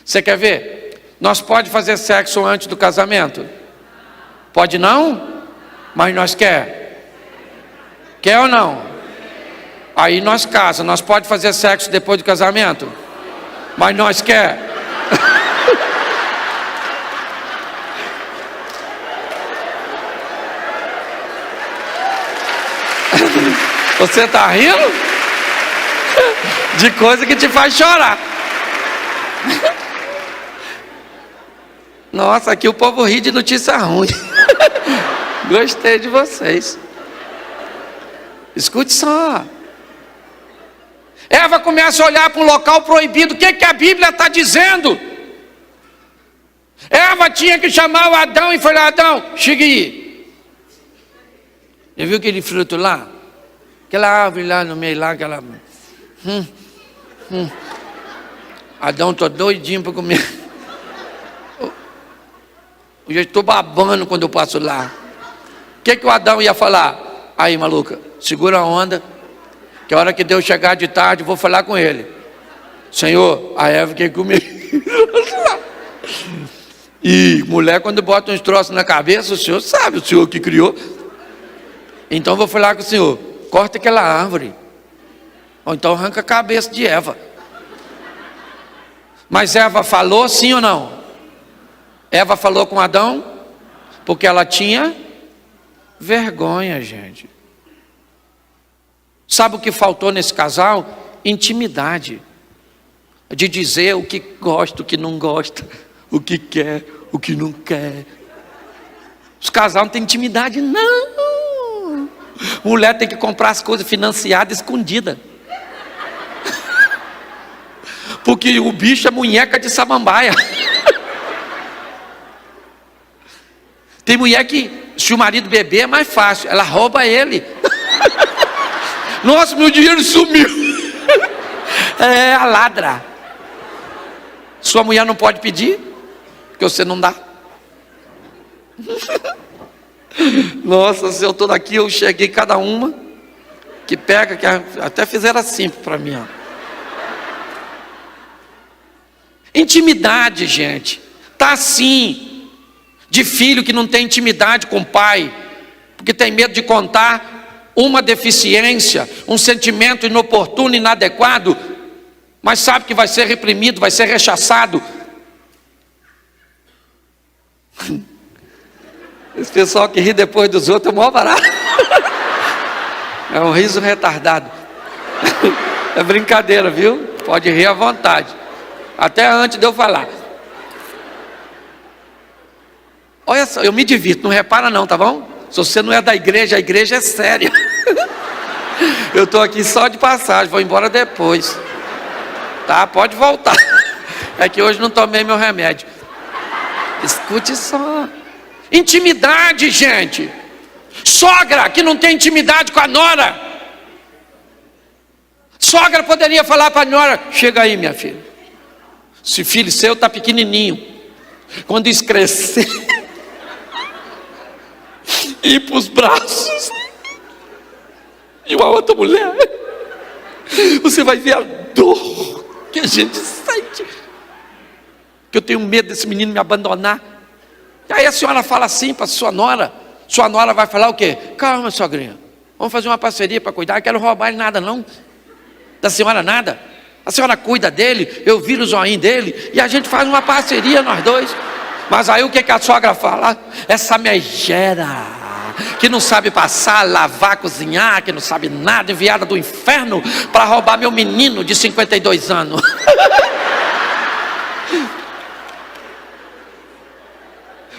Você quer ver? Nós pode fazer sexo antes do casamento? Pode não? Mas nós quer? Quer ou não? Aí nós casa. Nós pode fazer sexo depois do casamento? Mas nós quer? Você está rindo? De coisa que te faz chorar. Nossa, aqui o povo ri de notícia ruim. Gostei de vocês. Escute só. Eva começa a olhar para um local proibido. O que a Bíblia está dizendo? Eva tinha que chamar o Adão e falar: Adão, chega aí. Já viu aquele fruto lá? Aquela árvore lá no meio lá, aquela... Adão, estou doidinho para comer. Eu já estou babando quando eu passo lá. O que o Adão ia falar? Aí, maluca, segura a onda, que a hora que Deus chegar de tarde, eu vou falar com ele. Senhor, a Eva quer comer. E mulher, quando bota uns troços na cabeça, o senhor sabe, o senhor que criou. Então eu vou falar com o senhor: corta aquela árvore, ou então arranca a cabeça de Eva. Mas Eva falou sim ou não? Eva falou com Adão porque ela tinha vergonha, gente. Sabe o que faltou nesse casal? Intimidade. De dizer o que gosta, o que não gosta, o que quer, o que não quer. Os casais não têm intimidade, não. Mulher tem que comprar as coisas financiadas, escondidas. Porque o bicho é munheca de samambaia. Tem mulher que, se o marido beber, é mais fácil, ela rouba ele. Nossa, meu dinheiro sumiu. É a ladra. Sua mulher não pode pedir, porque você não dá. Nossa, se eu estou daqui, eu cheguei cada uma que pega, que até fizeram assim para mim, ó. Intimidade, gente, tá assim. De filho que não tem intimidade com o pai, porque tem medo de contar uma deficiência, um sentimento inoportuno, inadequado, mas sabe que vai ser reprimido, vai ser rechaçado. Esse pessoal que ri depois dos outros é o maior barato. É um riso retardado. É brincadeira, viu? Pode rir à vontade, até antes de eu falar. Olha só, eu me divirto, não repara não, tá bom? Se você não é da igreja, a igreja é séria. Eu estou aqui só de passagem, vou embora depois. Tá, pode voltar. É que hoje não tomei meu remédio. Escute só. Intimidade, gente. Sogra que não tem intimidade com a nora. Sogra poderia falar para a nora: chega aí, minha filha. Esse filho seu está pequenininho. Quando isso crescer, ir para os braços de uma outra mulher, você vai ver a dor que a gente sente. Que eu tenho medo desse menino me abandonar. E aí a senhora fala assim para sua nora vai falar o quê? Calma, sogrinha, vamos fazer uma parceria para cuidar. Eu quero roubar ele nada não, da senhora nada. A senhora cuida dele, eu viro o zoinho dele e a gente faz uma parceria nós dois. Mas aí o que a sogra fala? Essa megera que não sabe passar, lavar, cozinhar, que não sabe nada, enviada do inferno para roubar meu menino de 52 anos.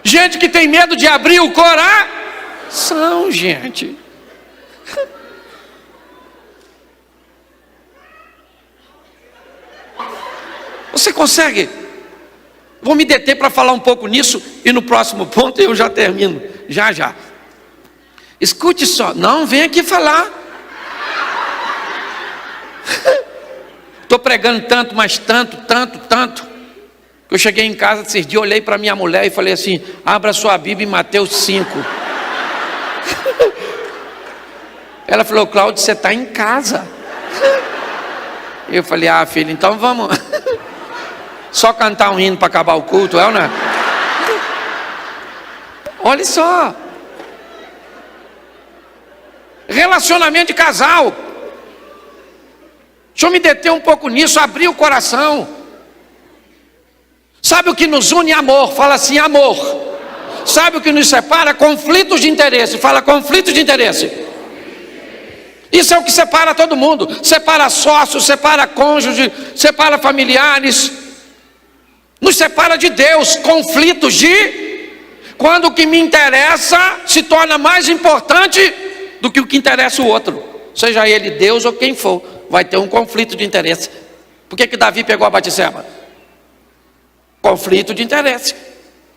Gente que tem medo de abrir o coração, gente. Você consegue? Vou me deter para falar um pouco nisso e no próximo ponto eu já termino. Já. Escute só, não vem aqui falar. Estou pregando tanto, mas tanto. Que eu cheguei em casa esses dias, olhei para minha mulher e falei assim: abra sua Bíblia em Mateus 5. Ela falou: Cláudio, você está em casa. Eu falei: ah, filho, então vamos só cantar um hino para acabar o culto, é ou não é? Olha só. Relacionamento de casal. Deixa eu me deter um pouco nisso, abrir o coração. Sabe o que nos une? Amor. Fala assim: amor. Sabe o que nos separa? Conflitos de interesse. Fala: conflitos de interesse. Isso é o que separa todo mundo. Separa sócios, separa cônjuge, separa familiares. Nos separa de Deus. Conflitos de... Quando o que me interessa se torna mais importante do que o que interessa o outro. Seja ele Deus ou quem for, vai ter um conflito de interesse. Por que Davi pegou a Batseba? Conflito de interesse.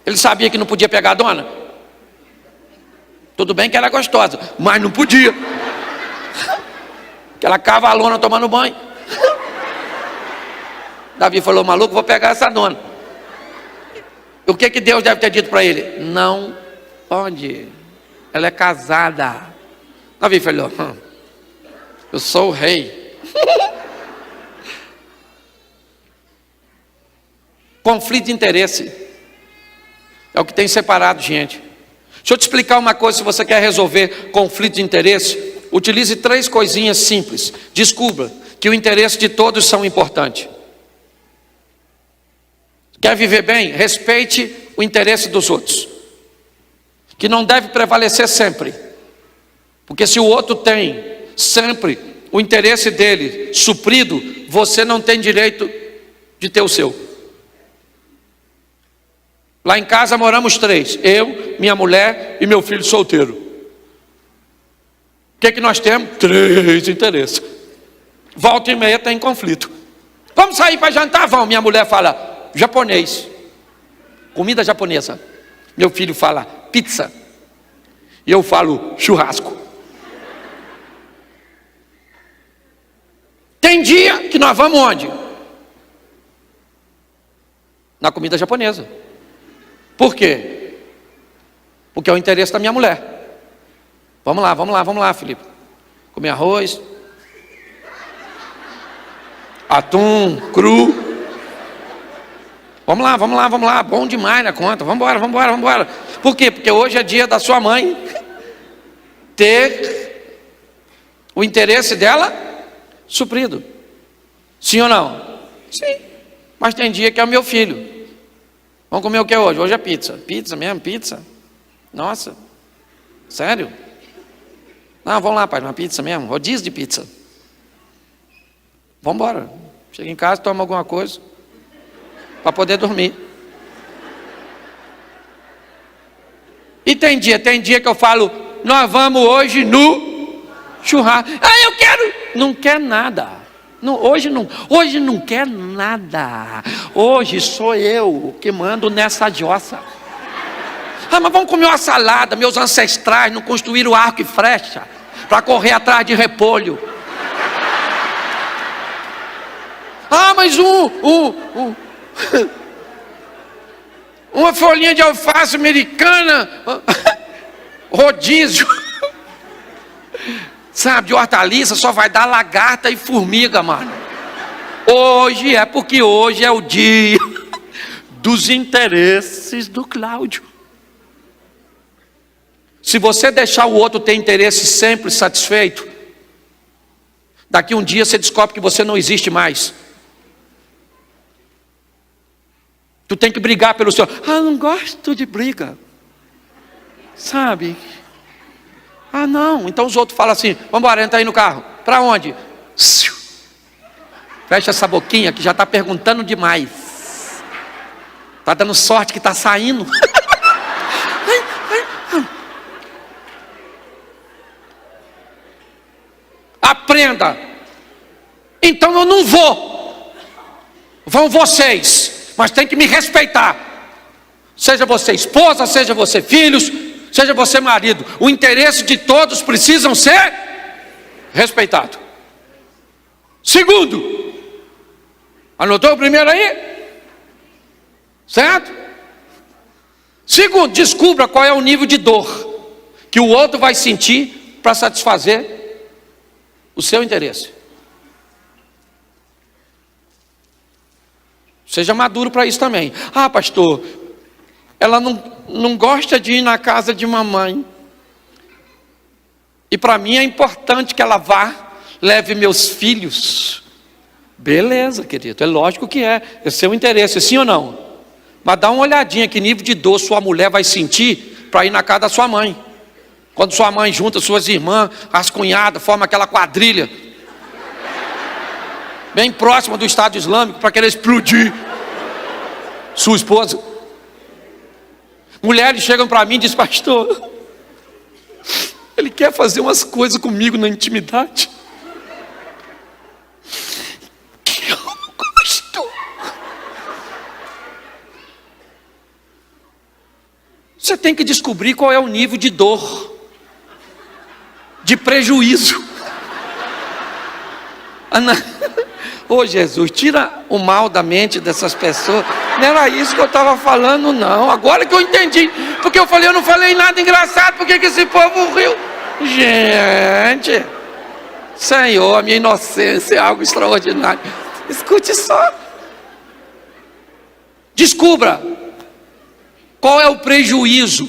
Ele sabia que não podia pegar a dona. Tudo bem que era gostosa, mas não podia. Aquela cavalona tomando banho. Davi falou: maluco, vou pegar essa dona. O que Deus deve ter dito para ele? Não pode. Ela é casada. Davi falou: eu sou o rei. Conflito de interesse é o que tem separado gente. Deixa eu te explicar uma coisa. Se você quer resolver conflito de interesse, utilize 3 coisinhas simples. Descubra que o interesse de todos são importantes. Quer viver bem? Respeite o interesse dos outros, que não deve prevalecer sempre, porque se o outro tem sempre o interesse dele suprido, você não tem direito de ter o seu. Lá em casa moramos 3, eu, minha mulher e meu filho solteiro. O que nós temos? 3 interesses. Volta e meia tem conflito. Vamos sair para jantar? Vamos. Minha mulher fala: japonês, comida japonesa. Meu filho fala: pizza. E eu falo: churrasco. Tem dia que nós vamos onde? Na comida japonesa. Por quê? Porque é o interesse da minha mulher. Vamos lá, Felipe. Comer arroz, atum cru. Vamos lá, bom demais na conta. Vamos embora. Por quê? Porque hoje é dia da sua mãe ter o interesse dela suprido. Sim ou não? Sim. Mas tem dia que é o meu filho. Vamos comer o que hoje? Hoje é pizza. Pizza mesmo? Pizza? Nossa, sério? Não, vamos lá, pai, uma pizza mesmo, rodízio de pizza. Vamos embora. Chega em casa, toma alguma coisa para poder dormir. E tem dia que eu falo, nós vamos hoje no churrasco. Ah, eu quero. Não quer nada. Não, hoje não quer nada. Hoje sou eu que mando nessa jossa. Ah, mas vamos comer uma salada. Meus ancestrais não construíram arco e flecha para correr atrás de repolho. Ah, mas uma folhinha de alface americana, rodízio, sabe, de hortaliça, só vai dar lagarta e formiga, mano. Hoje é porque hoje é o dia dos interesses do Cláudio. Se você deixar o outro ter interesse sempre satisfeito, daqui um dia você descobre que você não existe mais. Tu tem que brigar pelo seu. Ah, não gosto de briga. Sabe? Ah, não. Então os outros falam assim, vamos embora, entra aí no carro. Para onde? Fecha essa boquinha que já está perguntando demais. Está dando sorte que está saindo. Aprenda. Então eu não vou. Vão vocês. Mas tem que me respeitar. Seja você esposa, seja você filhos, seja você marido. O interesse de todos precisam ser respeitado. Segundo, anotou o primeiro aí? Certo? Segundo, descubra qual é o nível de dor que o outro vai sentir para satisfazer o seu interesse. Seja maduro para isso também. Ah, pastor, ela não gosta de ir na casa de mamãe. E para mim é importante que ela vá, leve meus filhos. Beleza, querido, é lógico que é seu interesse, sim ou não? Mas dá uma olhadinha que nível de dor sua mulher vai sentir para ir na casa da sua mãe. Quando sua mãe junta suas irmãs, as cunhadas, forma aquela quadrilha bem próxima do Estado Islâmico para querer explodir sua esposa. Mulheres chegam para mim e dizem, pastor, ele quer fazer umas coisas comigo na intimidade que eu não gosto. Você tem que descobrir qual é o nível de dor, de prejuízo. Ô Jesus, tira o mal da mente dessas pessoas. Não era isso que eu estava falando, não. Agora que eu entendi. Porque eu falei, eu não falei nada engraçado. Por que esse povo riu? Gente, Senhor, a minha inocência é algo extraordinário. Escute só. Descubra qual é o prejuízo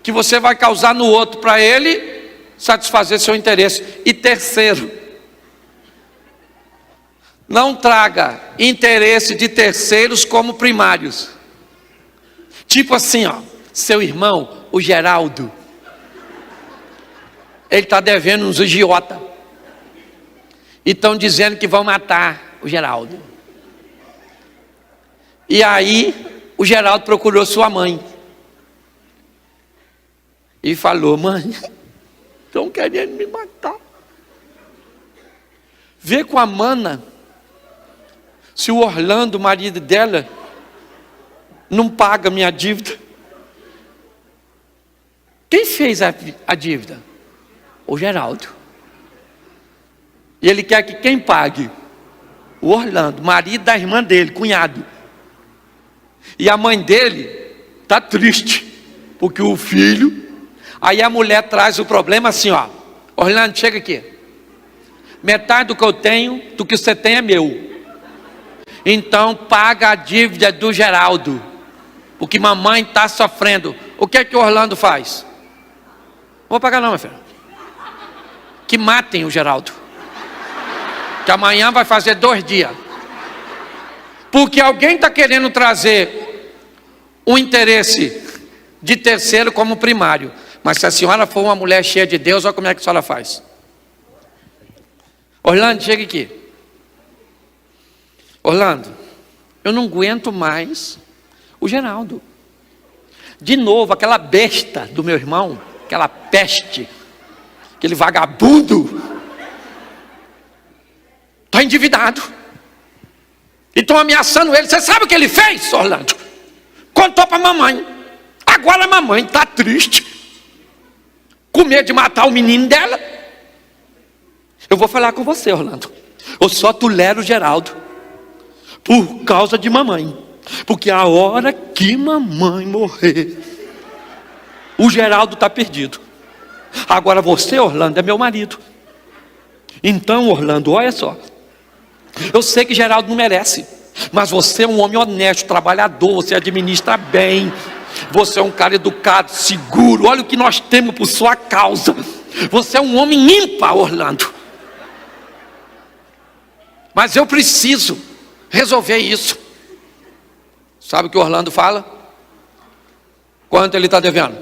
que você vai causar no outro para ele satisfazer seu interesse. E terceiro, não traga interesse de terceiros como primários. Tipo assim, ó, seu irmão, o Geraldo, ele está devendo uns agiota. E estão dizendo que vão matar o Geraldo. E aí, o Geraldo procurou sua mãe. E falou, mãe, estão querendo me matar. Vê com a mana se o Orlando, o marido dela, não paga minha dívida. Quem fez a dívida? O Geraldo. E ele quer que quem pague? O Orlando, marido da irmã dele, cunhado. E a mãe dele está triste, porque o filho... Aí a mulher traz o problema assim, ó. Orlando, chega aqui. Metade do que eu tenho, do que você tem é meu. Então paga a dívida do Geraldo, porque mamãe está sofrendo. O que é que o Orlando faz? Não vou pagar não, meu filho. Que matem o Geraldo, que amanhã vai fazer 2 dias. Porque alguém está querendo trazer um interesse de terceiro como primário. Mas se a senhora for uma mulher cheia de Deus, olha como é que a senhora faz. Orlando, chega aqui. Orlando, eu não aguento mais o Geraldo. De novo, aquela besta do meu irmão, aquela peste, aquele vagabundo, está endividado. E estão ameaçando ele. Você sabe o que ele fez, Orlando? Contou para a mamãe. Agora a mamãe está triste, com medo de matar o menino dela. Eu vou falar com você, Orlando. Eu só tolero o Geraldo por causa de mamãe. Porque a hora que mamãe morrer, o Geraldo está perdido. Agora você, Orlando, é meu marido. Então, Orlando, olha só. Eu sei que Geraldo não merece, mas você é um homem honesto, trabalhador, você administra bem. Você é um cara educado, seguro. Olha o que nós temos por sua causa. Você é um homem ímpar, Orlando. Mas eu preciso resolver isso. Sabe o que o Orlando fala? Quanto ele está devendo?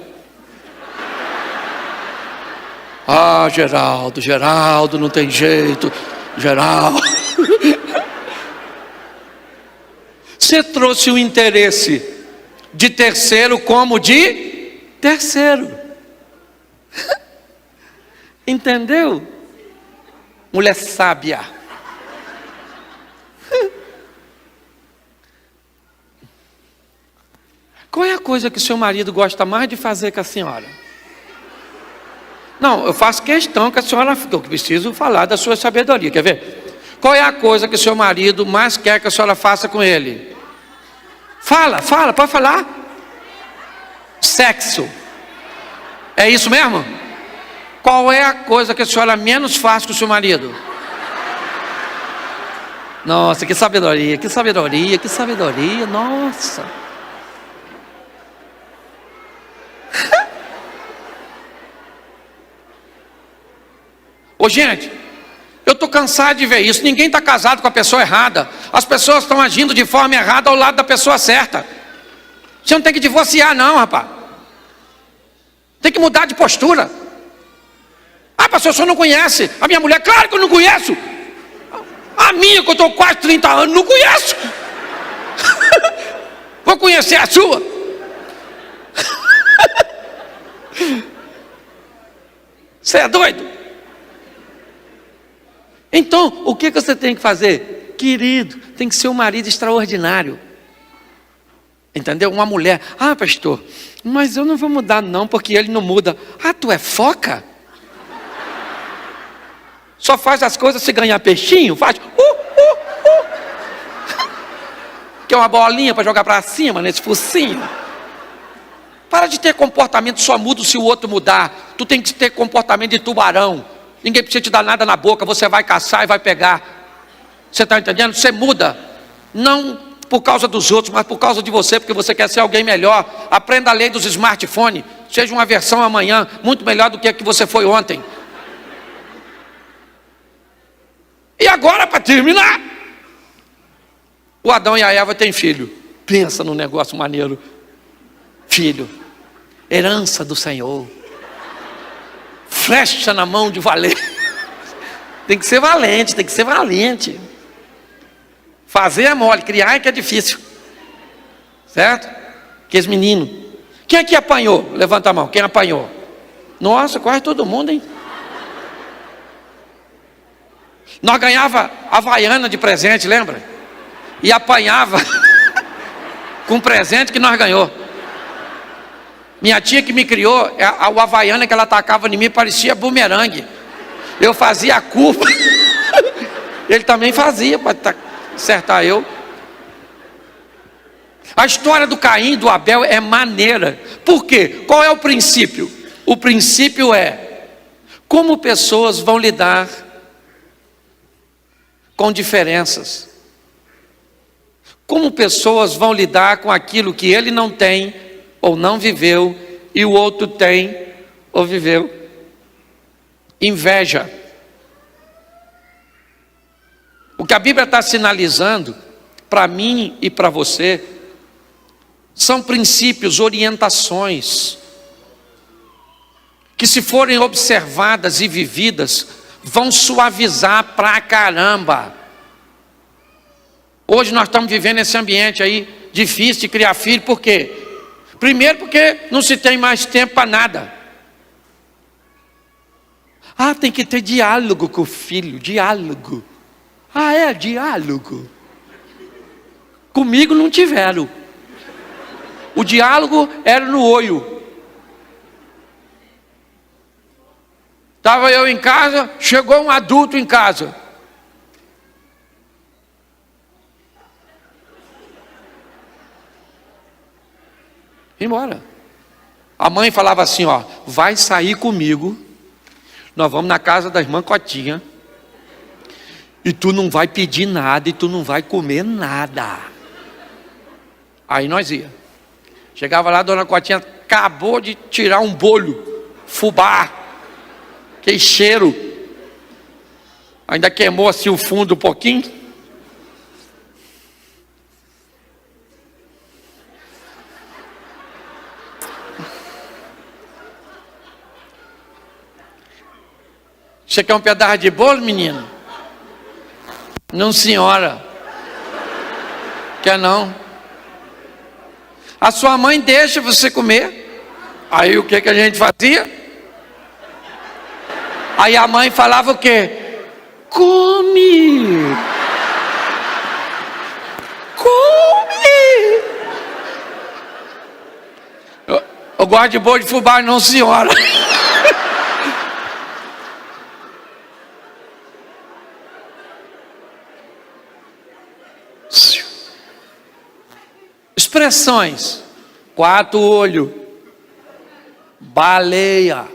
Ah, Geraldo, não tem jeito. Geraldo. Você trouxe o interesse de terceiro como de terceiro. Entendeu? Mulher sábia. Qual é a coisa que o seu marido gosta mais de fazer com a senhora? Não, eu faço questão que a senhora, eu preciso falar da sua sabedoria, quer ver? Qual é a coisa que o seu marido mais quer que a senhora faça com ele? Fala, pode falar. Sexo. É isso mesmo? Qual é a coisa que a senhora menos faz com o seu marido? Nossa, que sabedoria, nossa. Ô gente, eu estou cansado de ver isso. Ninguém está casado com a pessoa errada. As pessoas estão agindo de forma errada ao lado da pessoa certa. Você não tem que divorciar não, rapaz. Tem que mudar de postura. Ah, pastor, o senhor não conhece a minha mulher? Claro que eu não conheço. A minha, que eu estou quase 30 anos, não conheço. Vou conhecer a sua. Você é doido? Então, o que você tem que fazer? Querido, tem que ser um marido extraordinário. Entendeu? Uma mulher, ah, pastor, mas eu não vou mudar não, porque ele não muda. Ah, tu é foca? Só faz as coisas se ganhar peixinho? Faz, Quer uma bolinha para jogar para cima, nesse focinho? Para de ter comportamento, só muda se o outro mudar. Tu tem que ter comportamento de tubarão. Ninguém precisa te dar nada na boca, você vai caçar e vai pegar. Você está entendendo? Você muda, não por causa dos outros, mas por causa de você, porque você quer ser alguém melhor. Aprenda a lei dos smartphones, seja uma versão amanhã, muito melhor do que a que você foi ontem. E agora, para terminar, o Adão e a Eva têm filho. Pensa num negócio maneiro. Filho, herança do Senhor. Flecha na mão de valente. Tem que ser valente. Fazer é mole, criar é que é difícil. Certo? Que esse menino. Quem é que apanhou? Levanta a mão, quem apanhou? Nossa, quase todo mundo, hein? Nós ganhava Havaiana de presente, lembra? E apanhava com presente que nós ganhou. Minha tia que me criou, o Havaiana que ela atacava em mim parecia bumerangue. Eu fazia a curva, ele também fazia para acertar eu. A história do Caim e do Abel é maneira. Por quê? Qual é o princípio? O princípio é como pessoas vão lidar com diferenças. Como pessoas vão lidar com aquilo que ele não tem ou não viveu, e o outro tem ou viveu. Inveja. O que a Bíblia está sinalizando, para mim e para você, são princípios, orientações, que se forem observadas e vividas, vão suavizar pra caramba. Hoje nós estamos vivendo esse ambiente aí, difícil de criar filho, por quê? Primeiro porque não se tem mais tempo para nada. Tem que ter diálogo com o filho, diálogo. Diálogo. Comigo não tiveram. O diálogo era no olho. Estava eu em casa, chegou um adulto em casa. Embora. A mãe falava assim, vai sair comigo, nós vamos na casa da irmã Cotinha, e tu não vai pedir nada, e tu não vai comer nada. Aí nós ia. Chegava lá, a dona Cotinha acabou de tirar um bolho, fubá, que cheiro, ainda queimou assim o fundo um pouquinho. Você quer um pedaço de bolo, menino? Não, senhora. Quer não? A sua mãe deixa você comer. Aí o que a gente fazia? Aí a mãe falava o quê? Come! Come! Eu gosto de bolo de fubá, não, senhora. Expressões: 4 olhos, baleia,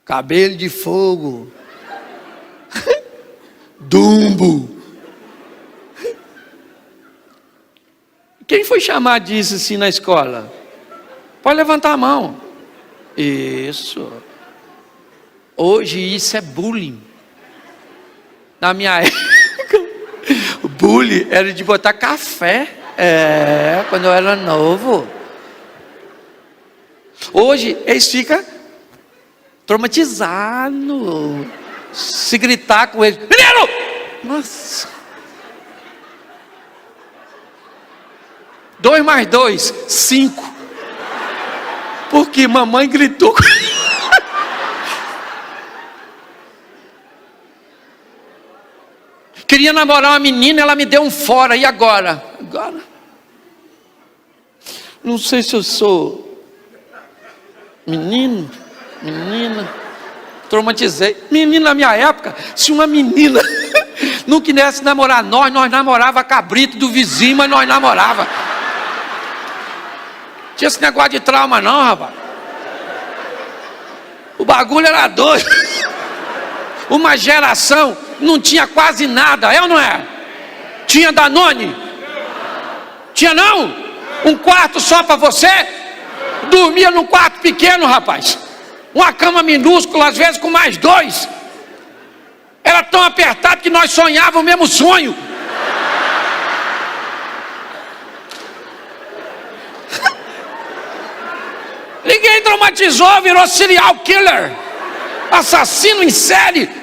cabelo de fogo, dumbo. Quem foi chamar disso assim na escola? Pode levantar a mão. Isso. Hoje isso é bullying. Na minha época, o bullying era de botar café. Quando eu era novo. Hoje eles ficam traumatizados. Se gritar com eles, menino! Nossa. 2 mais 2, 5. Porque mamãe gritou. Queria namorar uma menina, ela me deu um fora. E agora? Agora? Não sei se eu sou menino, menina. Traumatizei. Menina, na minha época, se uma menina não quisesse namorar nós namorava cabrito do vizinho, mas nós namorava. Tinha esse negócio de trauma não, rapaz. O bagulho era doido. Uma geração não tinha quase nada, é ou não é? Tinha Danone? Tinha não? Um quarto só para você? Dormia num quarto pequeno, rapaz. Uma cama minúscula, às vezes com mais 2. Era tão apertado que nós sonhávamos o mesmo sonho. Ninguém traumatizou, virou serial killer, assassino em série.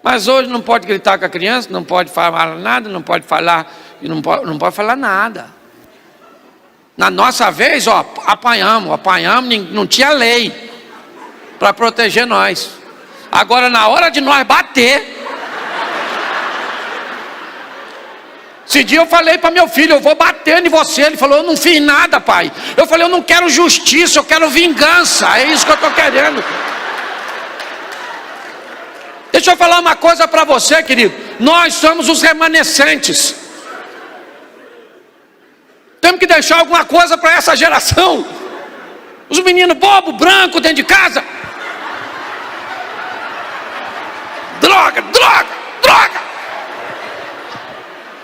Mas hoje não pode gritar com a criança, não pode falar nada, não pode falar, não pode falar nada. Na nossa vez, apanhamos, não tinha lei para proteger nós. Agora na hora de nós bater, esse dia eu falei para meu filho, eu vou bater em você. Ele falou, eu não fiz nada, pai. Eu falei, eu não quero justiça, eu quero vingança. É isso que eu estou querendo. Deixa eu falar uma coisa para você, querido. Nós somos os remanescentes. Temos que deixar alguma coisa para essa geração. Os meninos bobos, brancos, dentro de casa. Droga, droga, droga.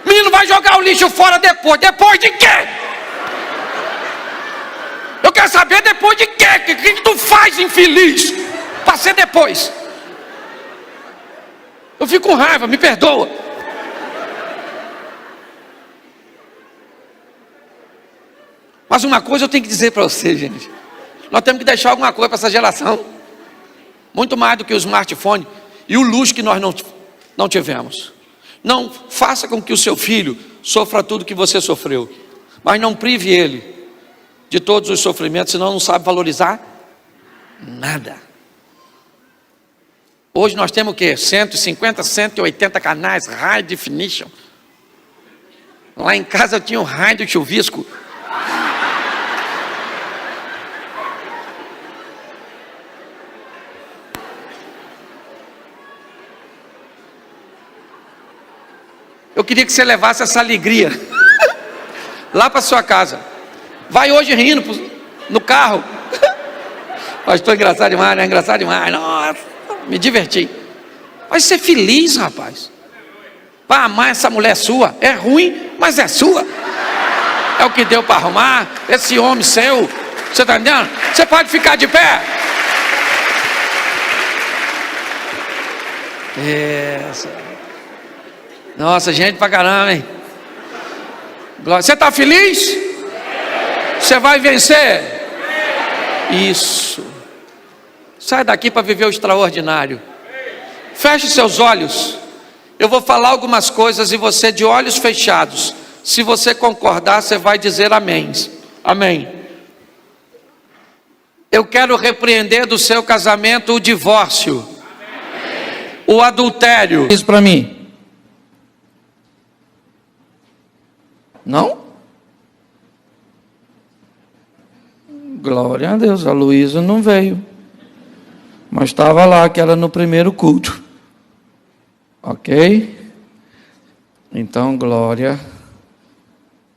O menino vai jogar o lixo fora depois. Depois de quê? Eu quero saber depois de quê? O que tu faz, infeliz? Para ser depois. Eu fico com raiva, me perdoa. Mas uma coisa eu tenho que dizer para você, gente. Nós temos que deixar alguma coisa para essa geração. Muito mais do que o smartphone e o luxo que nós não tivemos. Não faça com que o seu filho sofra tudo que você sofreu, mas não prive ele de todos os sofrimentos, senão não sabe valorizar nada. Hoje nós temos o quê? 150, 180 canais, High Definition. Lá em casa eu tinha um raio do chuvisco. Eu queria que você levasse essa alegria lá para sua casa. Vai hoje rindo no carro. Pastor, engraçado demais, né? Engraçado demais. Nossa, me diverti. Vai ser feliz, rapaz. Vai amar essa mulher sua. É ruim, mas é sua. É o que deu para arrumar. Esse homem seu. Você está entendendo? Você pode ficar de pé. Nossa, gente pra caramba, hein? Você está feliz? Você vai vencer? Isso. Sai daqui para viver o extraordinário. Feche seus olhos. Eu vou falar algumas coisas e você, de olhos fechados, se você concordar, você vai dizer amém. Amém. Eu quero repreender do seu casamento o divórcio, o adultério. Diz para mim. Não? Glória a Deus, a Luísa não veio, mas estava lá, aquela no primeiro culto. Ok? Então, glória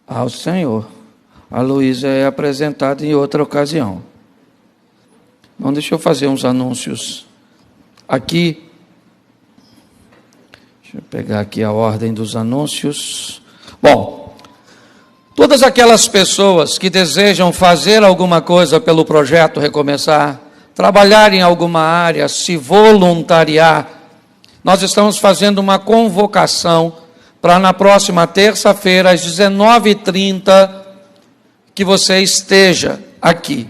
ao Senhor. A Luísa é apresentada em outra ocasião. Então, deixa eu fazer uns anúncios aqui. Deixa eu pegar aqui a ordem dos anúncios. Bom, todas aquelas pessoas que desejam fazer alguma coisa pelo projeto Recomeçar, trabalhar em alguma área, se voluntariar, nós estamos fazendo uma convocação para na próxima terça-feira, às 19h30, que você esteja aqui,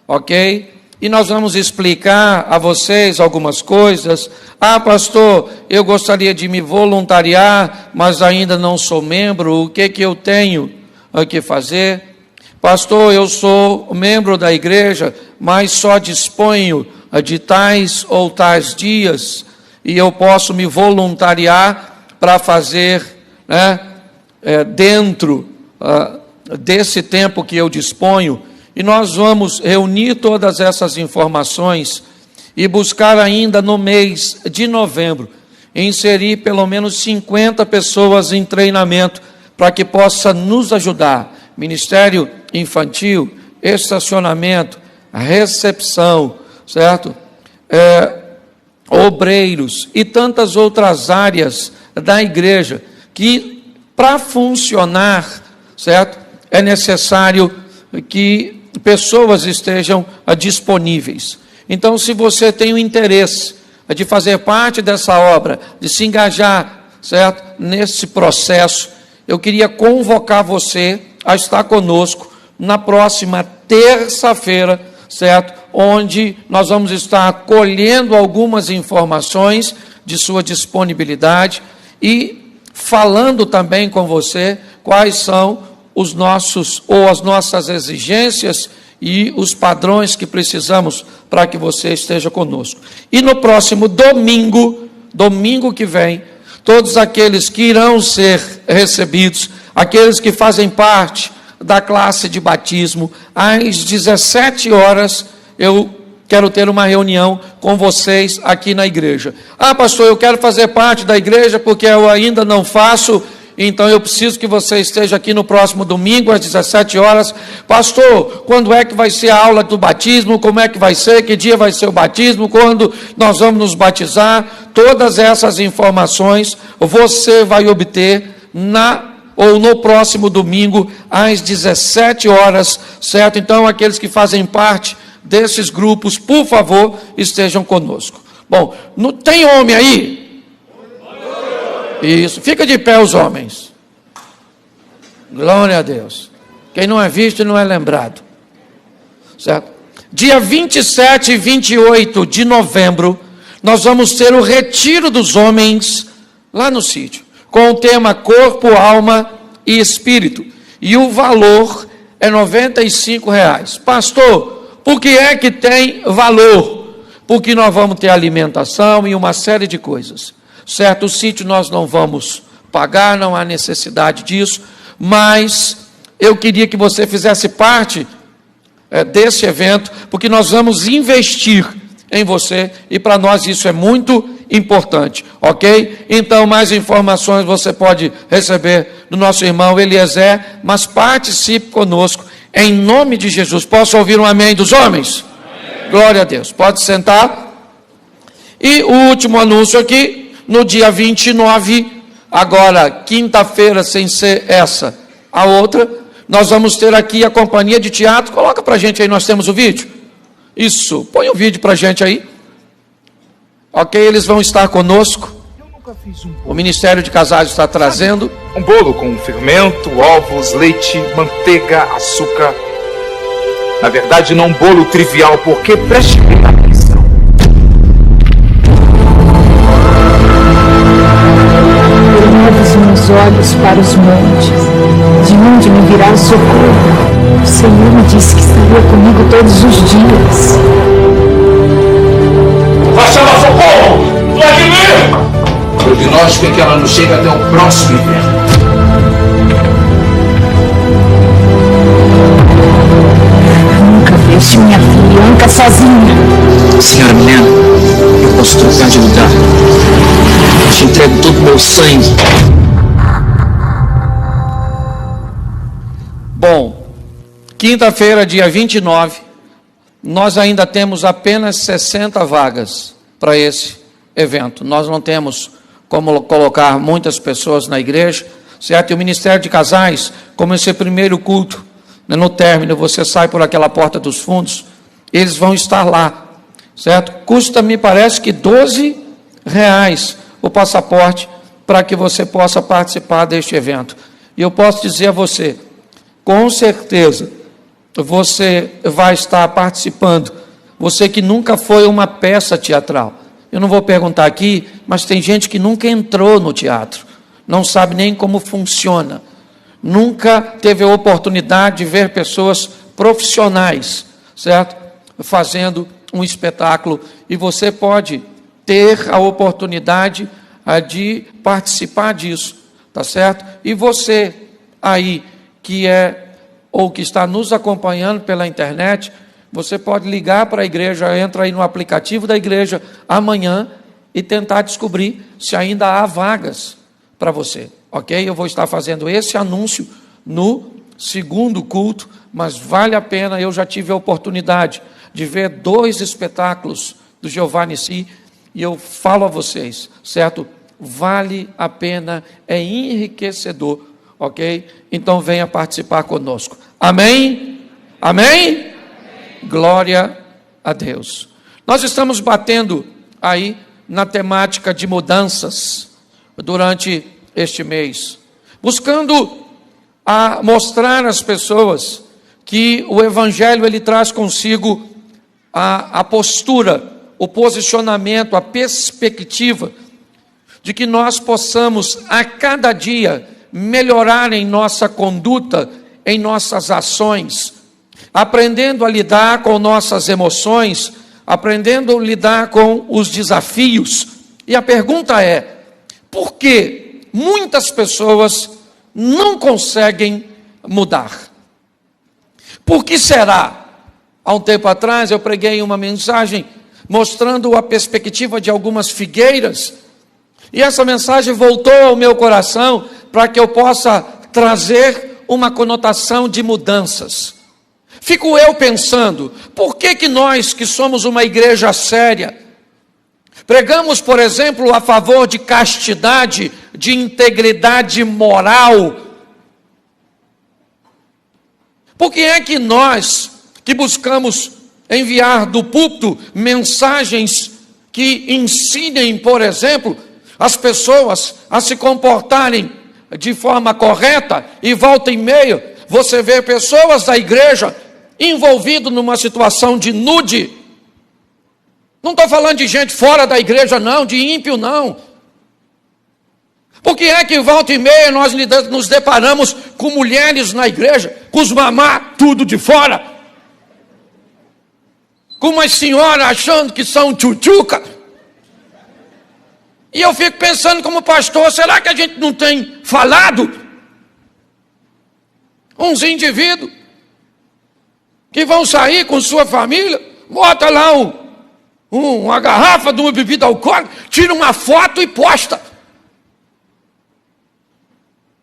ok? E nós vamos explicar a vocês algumas coisas. Ah, pastor, eu gostaria de me voluntariar, mas ainda não sou membro, o que eu tenho que fazer? Pastor, eu sou membro da igreja, mas só disponho de tais ou tais dias, e eu posso me voluntariar para fazer, dentro desse tempo que eu disponho. E nós vamos reunir todas essas informações e buscar ainda no mês de novembro, inserir pelo menos 50 pessoas em treinamento, para que possa nos ajudar. Ministério infantil, estacionamento, recepção, certo? Obreiros e tantas outras áreas da igreja, que para funcionar, certo? É necessário que pessoas estejam disponíveis. Então, se você tem o interesse de fazer parte dessa obra, de se engajar, certo? Nesse processo, eu queria convocar você a estar conosco na próxima terça-feira, certo? Onde nós vamos estar colhendo algumas informações de sua disponibilidade e falando também com você quais são os nossos ou as nossas exigências e os padrões que precisamos para que você esteja conosco. E no próximo domingo que vem, todos aqueles que irão ser recebidos, aqueles que fazem parte da classe de batismo, às 17 horas, eu quero ter uma reunião com vocês aqui na igreja. Ah, pastor, eu quero fazer parte da igreja porque eu ainda não faço, então eu preciso que você esteja aqui no próximo domingo, às 17 horas. Pastor, quando é que vai ser a aula do batismo? Como é que vai ser? Que dia vai ser o batismo? Quando nós vamos nos batizar? Todas essas informações você vai obter no próximo domingo, às 17 horas, certo? Então, aqueles que fazem parte desses grupos, por favor, estejam conosco. Bom, não tem homem aí? Isso, fica de pé os homens. Glória a Deus. Quem não é visto não é lembrado. Certo? Dia 27 e 28 de novembro, nós vamos ter o retiro dos homens lá no sítio. com o tema corpo, alma e espírito. E o valor é R$ 95. Pastor, por que é que tem valor? Porque nós vamos ter alimentação e uma série de coisas. Certo, o sítio nós não vamos pagar, não há necessidade disso, mas eu queria que você fizesse parte desse evento, porque nós vamos investir em você, e para nós isso é muito importante, ok? Então, mais informações você pode receber do nosso irmão Eliezer, mas participe conosco, em nome de Jesus. Posso ouvir um amém dos homens? Amém. Glória a Deus. Pode sentar. E o último anúncio aqui, no dia 29, agora quinta-feira, sem ser essa, a outra, nós vamos ter aqui a companhia de teatro. Coloca para a gente aí, nós temos o vídeo. Isso, põe o vídeo para a gente aí. Ok, eles vão estar conosco. O Ministério de Casais está trazendo um bolo com fermento, ovos, leite, manteiga, açúcar. Na verdade, não um bolo trivial, porque preste bem atenção. Elevo os meus olhos para os montes, de onde me virá o socorro? O Senhor me disse que estaria comigo todos os dias. Vai chamar socorro! Vladimir! O prognóstico é que ela não chega até o próximo inverno. Nunca deixe minha filha sozinha. Senhora Milena, eu posso trocar de lugar. Te entrego todo o meu sangue. Bom, quinta-feira, dia 29, nós ainda temos apenas 60 vagas para esse evento. Nós não temos como colocar muitas pessoas na igreja, certo? E o Ministério de Casais, como esse primeiro culto, no término, você sai por aquela porta dos fundos, eles vão estar lá, certo? Custa, me parece que R$12 o passaporte para que você possa participar deste evento. E eu posso dizer a você, com certeza, você vai estar participando, você que nunca foi uma peça teatral. Eu não vou perguntar aqui, mas tem gente que nunca entrou no teatro, não sabe nem como funciona, nunca teve a oportunidade de ver pessoas profissionais, certo? Fazendo um espetáculo, e você pode ter a oportunidade de participar disso, tá certo? E você aí que ou que está nos acompanhando pela internet, você pode ligar para a igreja, entra aí no aplicativo da igreja amanhã e tentar descobrir se ainda há vagas para você, ok? Eu vou estar fazendo esse anúncio no segundo culto, mas vale a pena. Eu já tive a oportunidade de ver 2 espetáculos do Giovanni Si, e eu falo a vocês, certo? Vale a pena, é enriquecedor, ok? Então venha participar conosco. Amém? Amém? Glória a Deus. Nós estamos batendo aí na temática de mudanças durante este mês, buscando mostrar às pessoas que o Evangelho ele traz consigo a postura, o posicionamento, a perspectiva de que nós possamos a cada dia melhorar em nossa conduta, em nossas ações, aprendendo a lidar com nossas emoções, aprendendo a lidar com os desafios. E a pergunta é, por que muitas pessoas não conseguem mudar? Por que será? Há um tempo atrás eu preguei uma mensagem mostrando a perspectiva de algumas figueiras, e essa mensagem voltou ao meu coração para que eu possa trazer uma conotação de mudanças. Fico eu pensando, por que nós que somos uma igreja séria, pregamos, por exemplo, a favor de castidade, de integridade moral, por que é que nós que buscamos enviar do púlpito mensagens que ensinem, por exemplo, as pessoas a se comportarem de forma correta, e volta e meia você vê pessoas da igreja envolvidas numa situação de nude? Não estou falando de gente fora da igreja não, de ímpio não, Por que é que volta e meia nós nos deparamos com mulheres na igreja, com os mamá tudo de fora, com umas senhoras achando que são tchutchuca? E eu fico pensando como pastor, será que a gente não tem falado? Uns indivíduos que vão sair com sua família, bota lá uma garrafa de uma bebida alcoólica, tira uma foto e posta.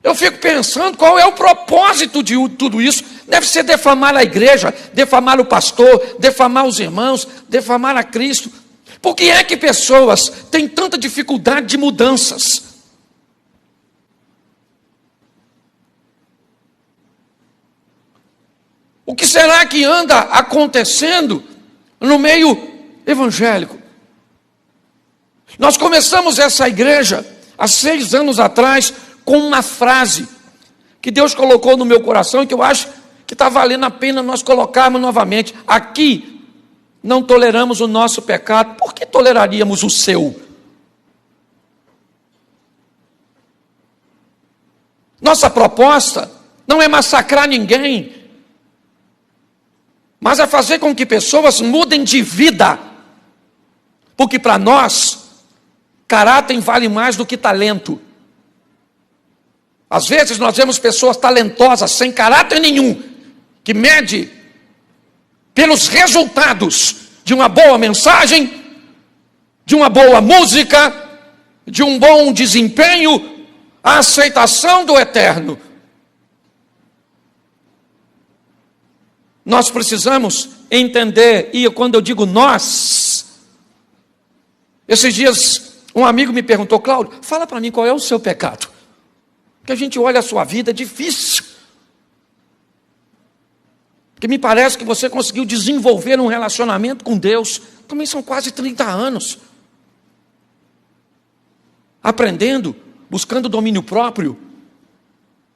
Eu fico pensando qual é o propósito de tudo isso. Deve ser defamar a igreja, defamar o pastor, defamar os irmãos, defamar a Cristo. Por que é que pessoas têm tanta dificuldade de mudanças? O que será que anda acontecendo no meio evangélico? Nós começamos essa igreja há 6 anos atrás com uma frase que Deus colocou no meu coração e que eu acho que está valendo a pena nós colocarmos novamente. Aqui não toleramos o nosso pecado, por que toleraríamos o seu? Nossa proposta não é massacrar ninguém, mas é fazer com que pessoas mudem de vida, porque para nós, caráter vale mais do que talento. Às vezes nós vemos pessoas talentosas, sem caráter nenhum, que mede pelos resultados de uma boa mensagem, de uma boa música, de um bom desempenho, a aceitação do eterno. Nós precisamos entender, e quando eu digo nós, esses dias um amigo me perguntou: Cláudio, fala para mim qual é o seu pecado. Porque a gente olha a sua vida, é difícil. Porque me parece que você conseguiu desenvolver um relacionamento com Deus. Também são quase 30 anos. Aprendendo, buscando domínio próprio.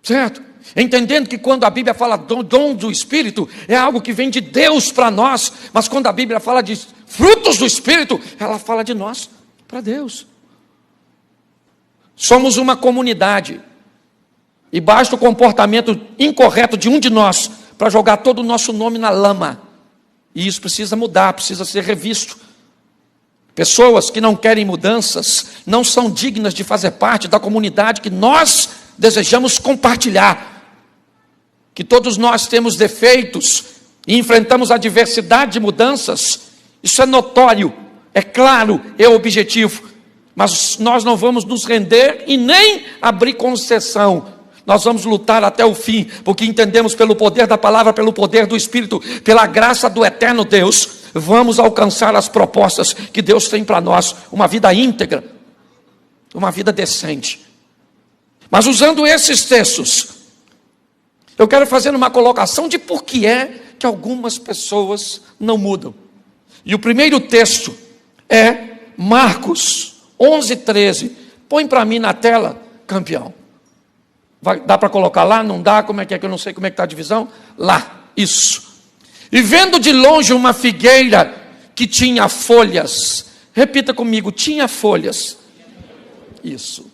Certo? Entendendo que quando a Bíblia fala dom do Espírito, é algo que vem de Deus para nós. Mas quando a Bíblia fala de frutos do Espírito, ela fala de nós para Deus. Somos uma comunidade. E basta o comportamento incorreto de um de nós para jogar todo o nosso nome na lama. E isso precisa mudar, precisa ser revisto. Pessoas que não querem mudanças não são dignas de fazer parte da comunidade que nós desejamos compartilhar. Que todos nós temos defeitos e enfrentamos a diversidade de mudanças. Isso é notório, é claro, é objetivo. Mas nós não vamos nos render e nem abrir concessão. Nós vamos lutar até o fim, porque entendemos pelo poder da palavra, pelo poder do Espírito, pela graça do eterno Deus, vamos alcançar as propostas que Deus tem para nós, uma vida íntegra, uma vida decente. Mas usando esses textos, eu quero fazer uma colocação de por que é que algumas pessoas não mudam. E o primeiro texto é Marcos 11:13. Põe para mim na tela, campeão. Dá para colocar lá? Não dá? Como é que eu não sei como é que está a divisão? Lá, isso. E vendo de longe uma figueira que tinha folhas. Repita comigo, tinha folhas. Isso.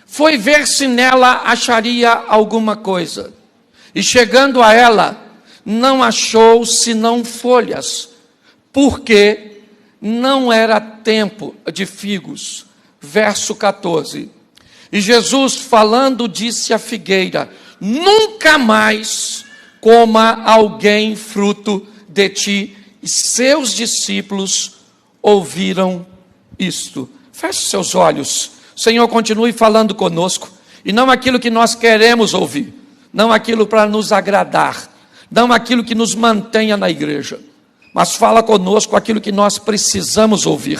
Foi ver se nela acharia alguma coisa. E chegando a ela, não achou senão folhas, porque não era tempo de figos. Verso 14. E Jesus, falando, disse à figueira: nunca mais coma alguém fruto de ti. E seus discípulos ouviram isto. Feche seus olhos. Senhor, continue falando conosco. E não aquilo que nós queremos ouvir. Não aquilo para nos agradar. Não aquilo que nos mantenha na igreja. Mas fala conosco aquilo que nós precisamos ouvir.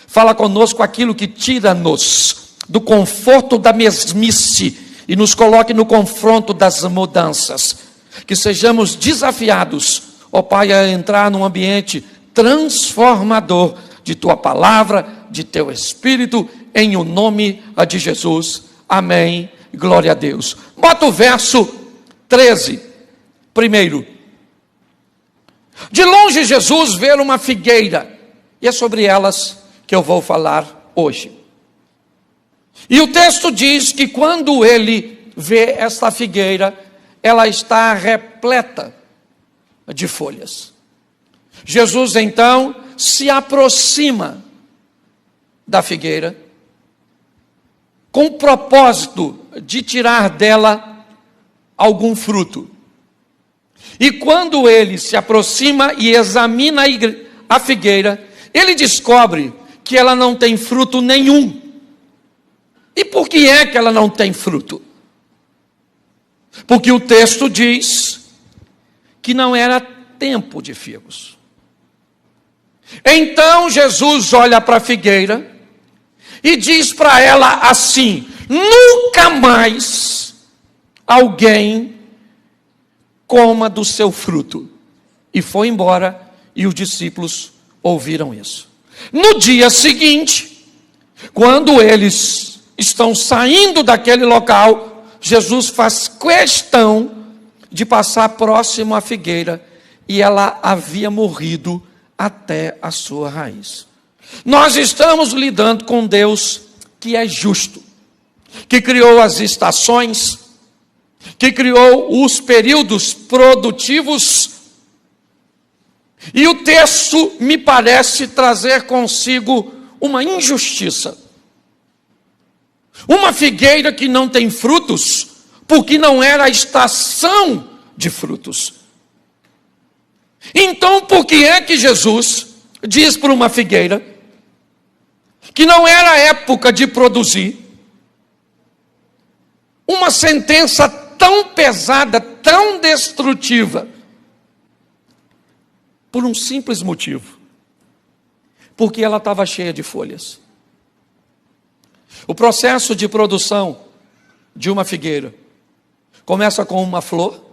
Fala conosco aquilo que tira-nos do conforto da mesmice e nos coloque no confronto das mudanças. Que sejamos desafiados, ó Pai, a entrar num ambiente transformador de Tua palavra, de Teu Espírito, em o nome de Jesus. Amém. Glória a Deus. Bota o verso 13. Primeiro. De longe Jesus vê uma figueira, e é sobre elas que eu vou falar hoje. E o texto diz que quando ele vê esta figueira, ela está repleta de folhas. Jesus então se aproxima da figueira com o propósito de tirar dela algum fruto. E quando ele se aproxima e examina a figueira, ele descobre que ela não tem fruto nenhum. E por que é que ela não tem fruto? Porque o texto diz que não era tempo de figos. Então Jesus olha para a figueira e diz para ela assim: nunca mais alguém coma do seu fruto. E foi embora, e os discípulos ouviram isso. No dia seguinte, quando eles estão saindo daquele local, Jesus faz questão de passar próximo à figueira, e ela havia morrido até a sua raiz. Nós estamos lidando com Deus que é justo, que criou as estações, que criou os períodos produtivos, e o texto me parece trazer consigo uma injustiça. Uma figueira que não tem frutos, porque não era a estação de frutos. Então, por que é que Jesus diz para uma figueira que não era a época de produzir, uma sentença tão pesada, tão destrutiva, por um simples motivo: porque ela estava cheia de folhas. O processo de produção de uma figueira começa com uma flor,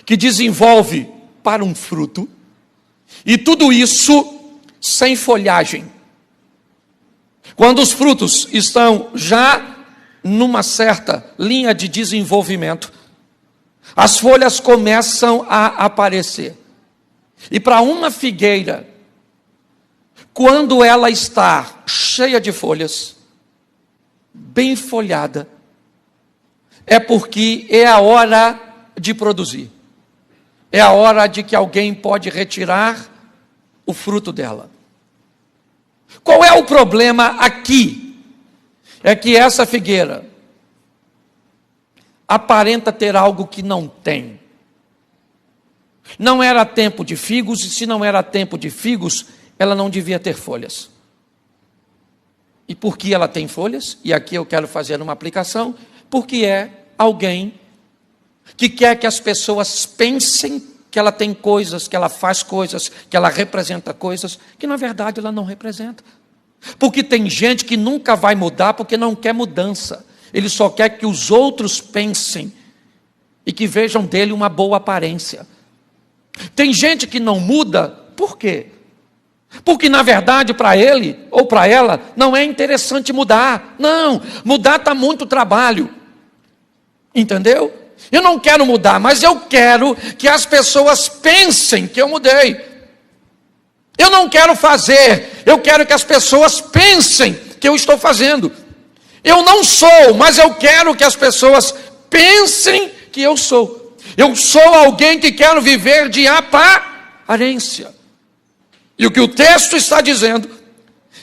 que desenvolve para um fruto, e tudo isso sem folhagem. Quando os frutos estão já numa certa linha de desenvolvimento, as folhas começam a aparecer. E para uma figueira, quando ela está cheia de folhas, bem folhada, é porque é a hora de produzir. É a hora de que alguém pode retirar o fruto dela. Qual é o problema aqui? É que essa figueira aparenta ter algo que não tem. Não era tempo de figos, e se não era tempo de figos, ela não devia ter folhas. E por que ela tem folhas? E aqui eu quero fazer uma aplicação. Porque é alguém que quer que as pessoas pensem que ela tem coisas, que ela faz coisas, que ela representa coisas, que na verdade ela não representa. Porque tem gente que nunca vai mudar porque não quer mudança. Ele só quer que os outros pensem e que vejam dele uma boa aparência. Tem gente que não muda, por quê? Porque na verdade para ele ou para ela não é interessante mudar. Não, mudar está muito trabalho. Entendeu? Eu não quero mudar, mas eu quero que as pessoas pensem que eu mudei. Eu não quero fazer, eu quero que as pessoas pensem que eu estou fazendo. Eu não sou, mas eu quero que as pessoas pensem que eu sou. Eu sou alguém que quero viver de aparência. E o que o texto está dizendo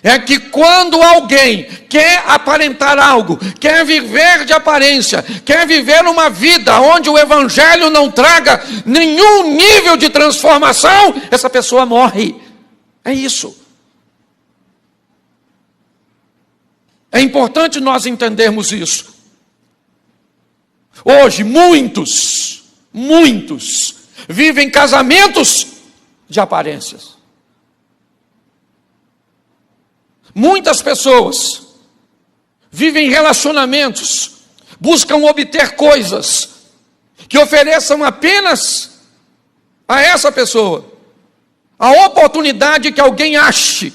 é que quando alguém quer aparentar algo, quer viver de aparência, quer viver uma vida onde o evangelho não traga nenhum nível de transformação, essa pessoa morre. É isso. É importante nós entendermos isso. Hoje, muitos vivem casamentos de aparências. Muitas pessoas vivem relacionamentos, buscam obter coisas que ofereçam apenas a essa pessoa a oportunidade que alguém ache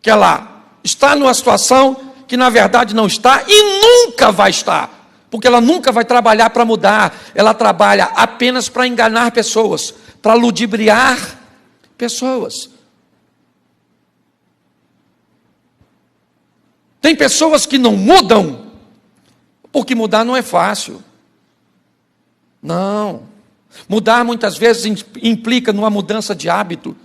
que ela está numa situação que na verdade não está e nunca vai estar, porque ela nunca vai trabalhar para mudar, ela trabalha apenas para enganar pessoas, para ludibriar pessoas. Tem pessoas que não mudam, porque mudar não é fácil. Não. Mudar muitas vezes implica numa mudança de hábito,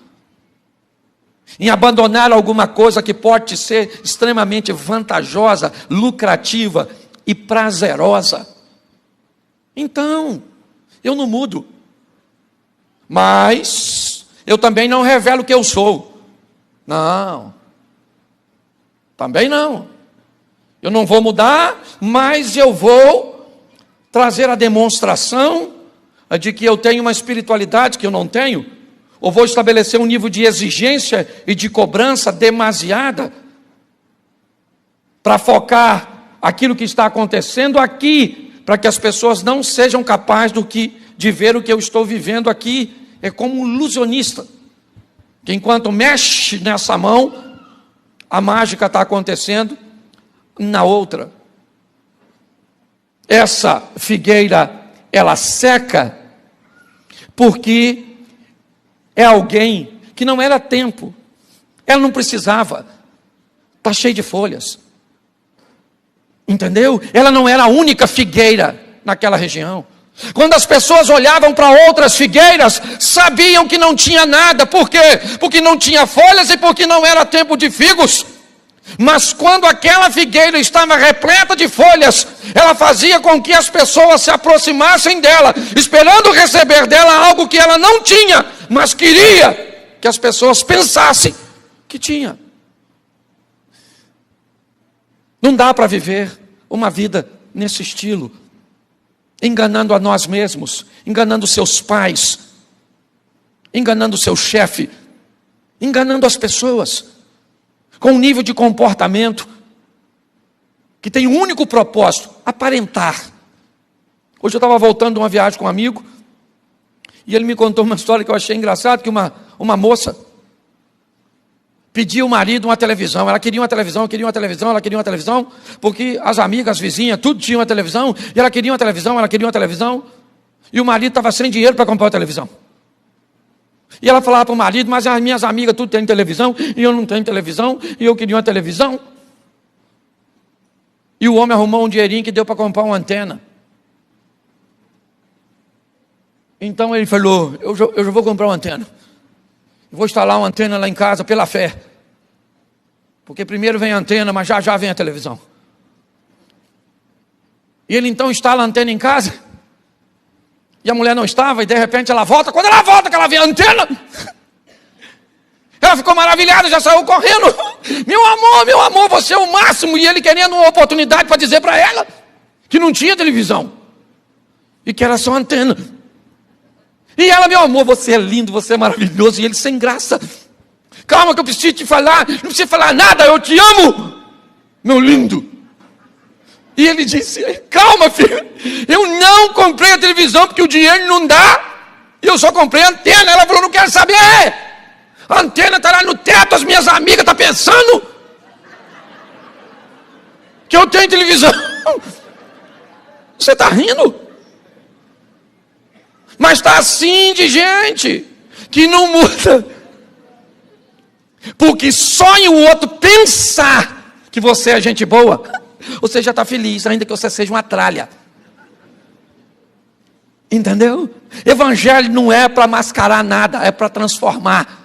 em abandonar alguma coisa que pode ser extremamente vantajosa, lucrativa e prazerosa. Então, eu não mudo, mas eu também não revelo o que eu sou. Não, também não. Eu não vou mudar, mas eu vou trazer a demonstração de que eu tenho uma espiritualidade que eu não tenho, ou vou estabelecer um nível de exigência e de cobrança demasiada para focar aquilo que está acontecendo aqui, para que as pessoas não sejam capazes de ver o que eu estou vivendo aqui. É como um ilusionista, que enquanto mexe nessa mão, a mágica está acontecendo na outra. Essa figueira, ela seca, porque é alguém que não era tempo, ela não precisava, está cheia de folhas, entendeu? Ela não era a única figueira naquela região. Quando as pessoas olhavam para outras figueiras, sabiam que não tinha nada. Por quê? Porque não tinha folhas e porque não era tempo de figos. Mas quando aquela figueira estava repleta de folhas, ela fazia com que as pessoas se aproximassem dela, esperando receber dela algo que ela não tinha, mas queria que as pessoas pensassem que tinha. Não dá para viver uma vida nesse estilo, enganando a nós mesmos, enganando seus pais, enganando seu chefe, enganando as pessoas, com um nível de comportamento que tem um único propósito: aparentar. Hoje eu estava voltando de uma viagem com um amigo, e ele me contou uma história que eu achei engraçada, que uma moça pediu ao marido uma televisão. Ela queria uma televisão, ela queria uma televisão, porque as amigas, as vizinhas, tudo tinha uma televisão, e ela queria uma televisão, e o marido estava sem dinheiro para comprar a televisão. E ela falava para o marido: mas as minhas amigas tudo têm televisão, e eu não tenho televisão, e eu queria uma televisão. E o homem arrumou um dinheirinho que deu para comprar uma antena. Então ele falou: eu já vou comprar uma antena. Vou instalar uma antena lá em casa pela fé. Porque primeiro vem a antena, mas já vem a televisão. E ele então instala a antena em casa. E a mulher não estava, e de repente ela volta. Quando ela volta, que ela vê a antena, ela ficou maravilhada, já saiu correndo. Meu amor, você é o máximo. E ele querendo uma oportunidade para dizer para ela que não tinha televisão, e que era só antena. E ela: meu amor, você é lindo, você é maravilhoso. E ele sem graça: calma que eu preciso te falar. Não precisa falar nada, eu te amo, meu lindo. E ele disse: calma, filho, eu não comprei a televisão porque o dinheiro não dá, eu só comprei a antena. Ela falou: não quero saber, a antena está lá no teto, as minhas amigas estão pensando que eu tenho televisão. Você está rindo? Mas está assim de gente que não muda, porque só em o outro pensar que você é gente boa, você já está feliz, ainda que você seja uma tralha. Entendeu? Evangelho não é para mascarar nada, é para transformar.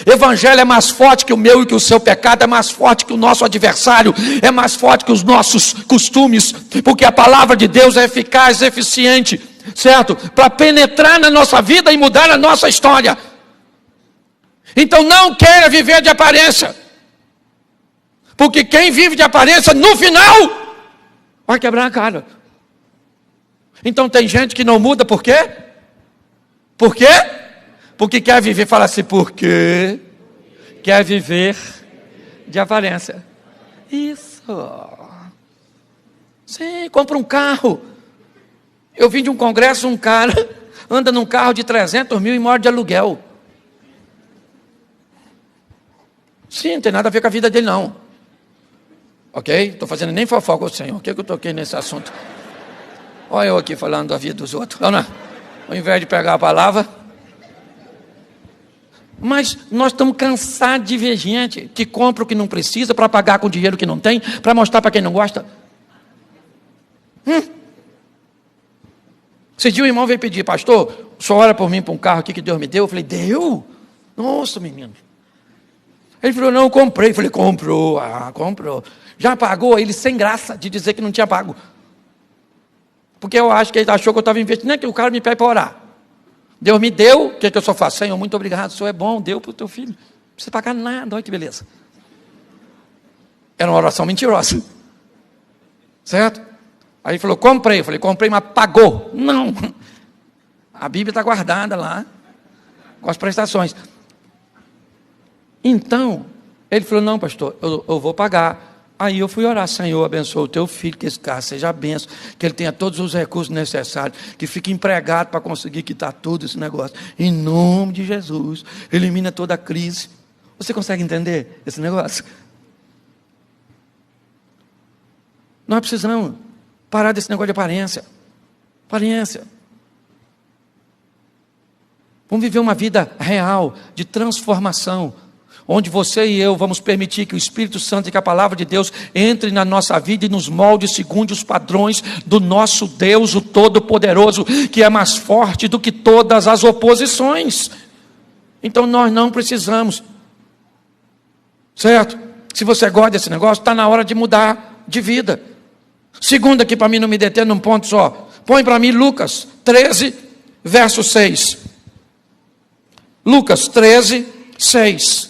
Evangelho é mais forte que o meu e que o seu pecado, é mais forte que o nosso adversário, é mais forte que os nossos costumes, porque a palavra de Deus é eficaz, eficiente, certo? Para penetrar na nossa vida e mudar a nossa história. Então não queira viver de aparência, porque quem vive de aparência, no final, vai quebrar a cara. Então tem gente que não muda, por quê? Por quê? Porque quer viver, fala assim: porque quer viver de aparência. Isso. Sim, compra um carro. Eu vim de um congresso, um cara anda num carro de 300 mil e mora de aluguel. Sim, não tem nada a ver com a vida dele não. Ok? Estou fazendo nem fofoca com o Senhor. O que eu toquei nesse assunto? Olha eu aqui falando da vida dos outros. Não, não. Ao invés de pegar a palavra, Mas nós estamos cansados de ver gente que compra o que não precisa para pagar com dinheiro que não tem, para mostrar para quem não gosta. Esse dia o irmão veio pedir: pastor, o senhor ora por mim para um carro aqui que Deus me deu? Eu falei: deu? Nossa, menino. Ele falou: não, eu comprei. Eu falei: comprou. Comprou. Já pagou? Ele sem graça de dizer que não tinha pago. Porque eu acho que ele achou que eu estava investindo. Não é que o cara me pede para orar. Deus me deu, o que é que eu só faço? Senhor, muito obrigado, o senhor é bom, deu para o teu filho. Não precisa pagar nada, olha que beleza. Era uma oração mentirosa. Certo? Aí ele falou: comprei. Eu falei: comprei, mas pagou. Não. A Bíblia está guardada lá, com as prestações. Então, ele falou: não, pastor, eu vou pagar. Aí eu fui orar: Senhor, abençoa o teu filho, que esse carro seja benção, que ele tenha todos os recursos necessários, que fique empregado para conseguir quitar tudo esse negócio. Em nome de Jesus, elimina toda a crise. Você consegue entender esse negócio? Nós precisamos parar desse negócio de aparência. Aparência. Vamos viver uma vida real, de transformação, onde você e eu vamos permitir que o Espírito Santo e que a palavra de Deus entre na nossa vida e nos molde segundo os padrões do nosso Deus, o Todo-Poderoso, que é mais forte do que todas as oposições. Então nós não precisamos, certo? Se você gosta desse negócio, está na hora de mudar de vida. Segundo aqui, para mim não me deter num ponto só, põe para mim Lucas 13, verso 6. Lucas 13, 6.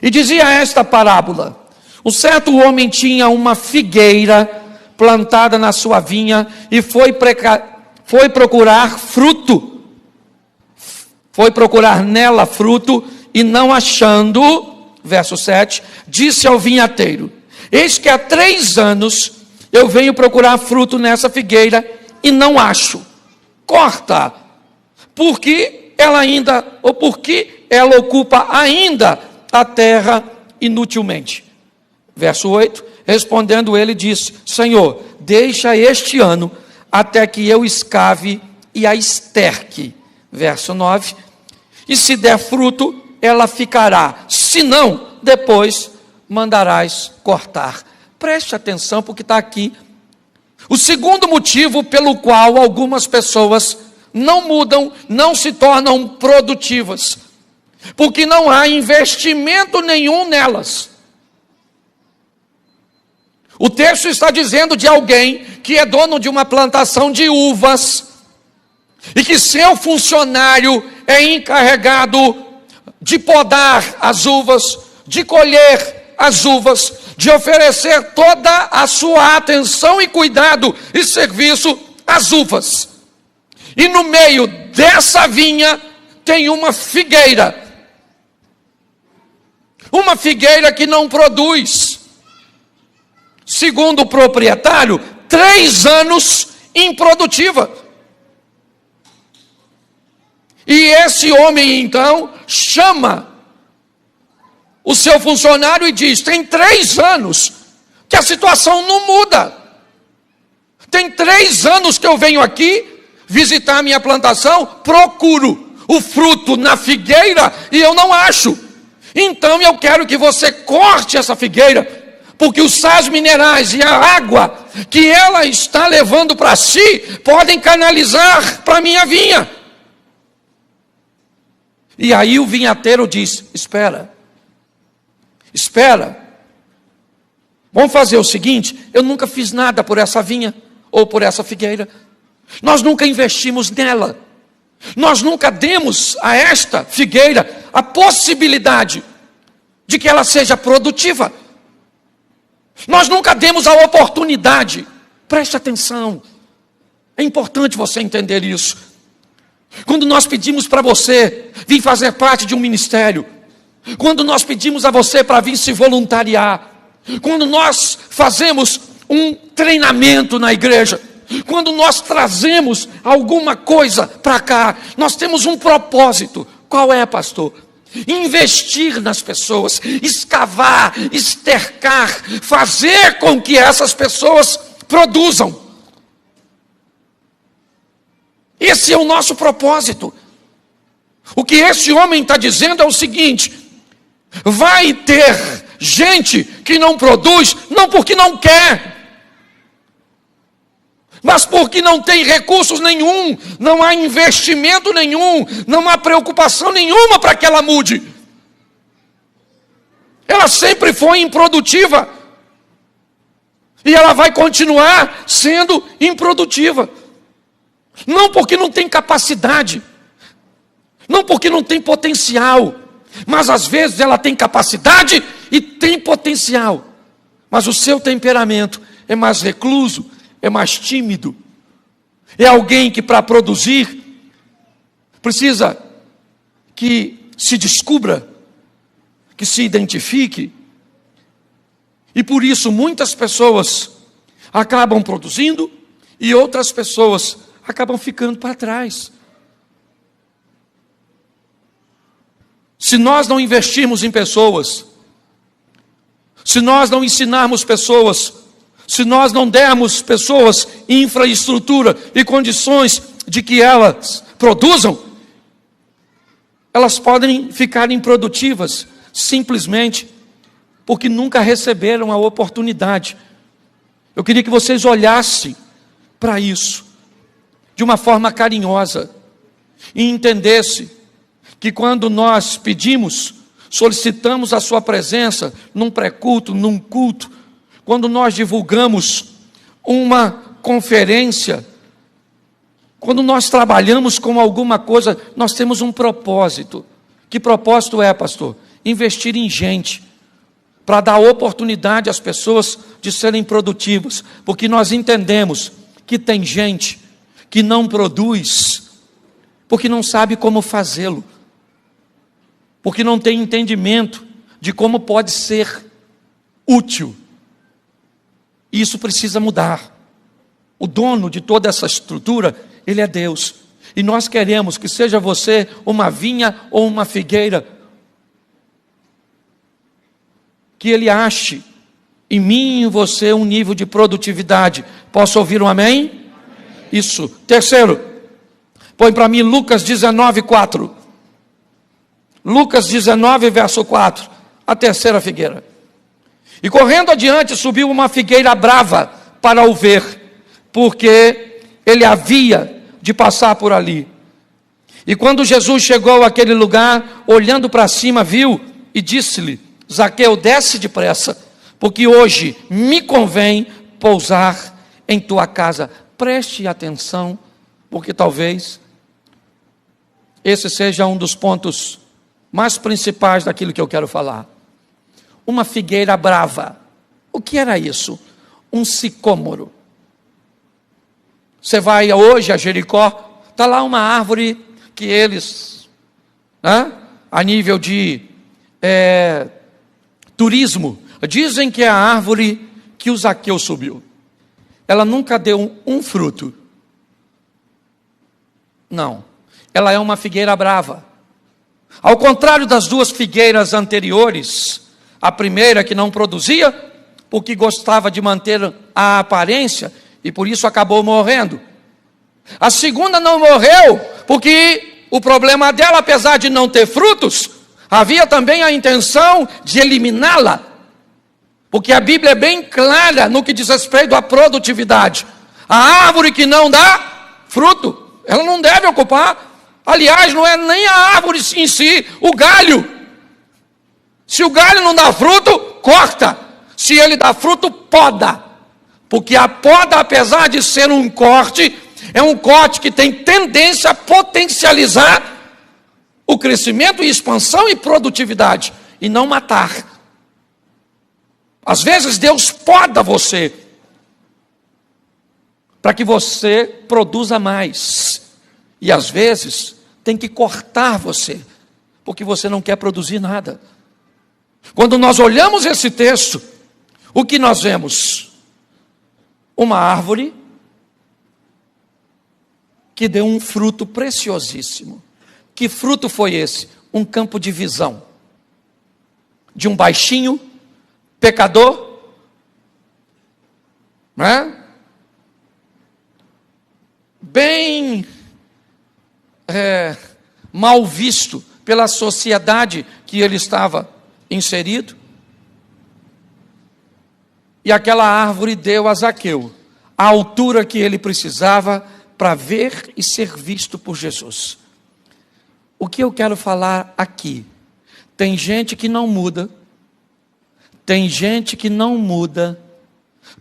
E dizia esta parábola: um certo homem tinha uma figueira plantada na sua vinha e foi procurar fruto. Foi procurar nela fruto e não achando, verso 7, disse ao vinhateiro: eis que há 3 anos eu venho procurar fruto nessa figueira e não acho. Corta, porque ela ocupa ainda a terra inutilmente. Verso 8, respondendo ele disse: Senhor, deixa este ano até que eu escave e a esterque. Verso 9, e se der fruto, ela ficará, se não, depois mandarás cortar. Preste atenção, porque está aqui o segundo motivo pelo qual algumas pessoas não mudam, não se tornam produtivas, porque não há investimento nenhum nelas. O texto está dizendo de alguém que é dono de uma plantação de uvas e que seu funcionário é encarregado de podar as uvas, de colher as uvas, de oferecer toda a sua atenção e cuidado e serviço às uvas. E no meio dessa vinha tem uma figueira. Uma figueira que não produz. Segundo o proprietário, 3 anos improdutiva. E esse homem então chama o seu funcionário e diz: tem 3 anos que a situação não muda. Tem 3 anos que eu venho aqui visitar a minha plantação, procuro o fruto na figueira e eu não acho. Então eu quero que você corte essa figueira, porque os sais minerais e a água que ela está levando para si podem canalizar para a minha vinha. E aí o vinhateiro diz: espera, vamos fazer o seguinte, eu nunca fiz nada por essa vinha ou por essa figueira, nós nunca investimos nela, nós nunca demos a esta figueira a possibilidade de que ela seja produtiva, nós nunca demos a oportunidade. Preste atenção, é importante você entender isso. Quando nós pedimos para você vir fazer parte de um ministério, quando nós pedimos a você para vir se voluntariar, quando nós fazemos um treinamento na igreja, quando nós trazemos alguma coisa para cá, nós temos um propósito. Qual é, pastor? Investir nas pessoas, escavar, estercar, fazer com que essas pessoas produzam. Esse é o nosso propósito. O que esse homem está dizendo é o seguinte: vai ter gente que não produz, não porque não quer, mas porque não tem recursos nenhum, não há investimento nenhum, não há preocupação nenhuma para que ela mude. Ela sempre foi improdutiva, e ela vai continuar sendo improdutiva. Não porque não tem capacidade, não porque não tem potencial, mas às vezes ela tem capacidade e tem potencial, mas o seu temperamento é mais recluso, é mais tímido. É alguém que, para produzir, precisa que se descubra, que se identifique. E por isso muitas pessoas acabam produzindo e outras pessoas acabam ficando para trás. Se nós não investirmos em pessoas, se nós não ensinarmos pessoas, se nós não dermos pessoas infraestrutura e condições de que elas produzam, elas podem ficar improdutivas, simplesmente porque nunca receberam a oportunidade. Eu queria que vocês olhassem para isso de uma forma carinhosa e entendessem que quando nós pedimos, solicitamos a sua presença num pré-culto, num culto, quando nós divulgamos uma conferência, quando nós trabalhamos com alguma coisa, nós temos um propósito. Que propósito é, pastor? Investir em gente, para dar oportunidade às pessoas de serem produtivas, porque nós entendemos que tem gente que não produz, porque não sabe como fazê-lo, porque não tem entendimento de como pode ser útil. E isso precisa mudar. O dono de toda essa estrutura, Ele é Deus. E nós queremos que seja você uma vinha ou uma figueira, que Ele ache em mim e em você um nível de produtividade. Posso ouvir um amém? Amém. Isso. Terceiro, põe para mim Lucas 19, 4. Lucas 19, verso 4. A terceira figueira. E correndo adiante, subiu uma figueira brava para o ver, porque ele havia de passar por ali. E quando Jesus chegou àquele lugar, olhando para cima, viu e disse-lhe: Zaqueu, desce depressa, porque hoje me convém pousar em tua casa. Preste atenção, porque talvez esse seja um dos pontos mais principais daquilo que eu quero falar. Uma figueira brava. O que era isso? Um sicômoro. Você vai hoje a Jericó, está lá uma árvore que eles, a nível de turismo, dizem que é a árvore que o Zaqueu subiu. Ela nunca deu um fruto. Não. Ela é uma figueira brava. Ao contrário das duas figueiras anteriores, a primeira que não produzia, porque gostava de manter a aparência, e por isso acabou morrendo. A segunda não morreu, porque o problema dela, apesar de não ter frutos, havia também a intenção de eliminá-la. Porque a Bíblia é bem clara no que diz respeito à produtividade. A árvore que não dá fruto, ela não deve ocupar. Aliás, não é nem a árvore em si, o galho. Se o galho não dá fruto, corta. Se ele dá fruto, poda. Porque a poda, apesar de ser um corte, é um corte que tem tendência a potencializar o crescimento e expansão e produtividade, e não matar. Às vezes Deus poda você, para que você produza mais. E às vezes tem que cortar você, porque você não quer produzir nada. Quando nós olhamos esse texto, o que nós vemos? Uma árvore que deu um fruto preciosíssimo. Que fruto foi esse? Um campo de visão. De um baixinho, pecador, bem mal visto pela sociedade que ele estava inserido. E aquela árvore deu a Zaqueu a altura que ele precisava para ver e ser visto por Jesus. O que eu quero falar aqui? Tem gente que não muda. Tem gente que não muda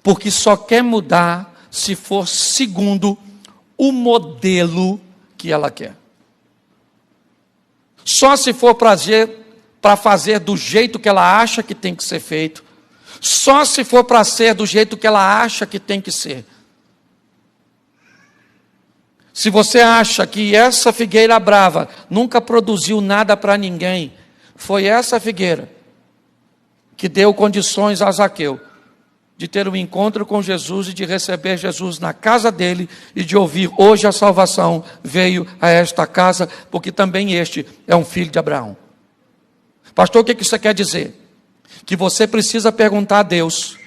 porque só quer mudar se for segundo o modelo que ela quer. Só se for para fazer do jeito que ela acha que tem que ser feito. Só se for para ser do jeito que ela acha que tem que ser. Se você acha que essa figueira brava nunca produziu nada para ninguém, foi essa figueira que deu condições a Zaqueu de ter um encontro com Jesus e de receber Jesus na casa dele e de ouvir: hoje a salvação veio a esta casa, porque também este é um filho de Abraão. Pastor, o que isso quer dizer? Que você precisa perguntar a Deus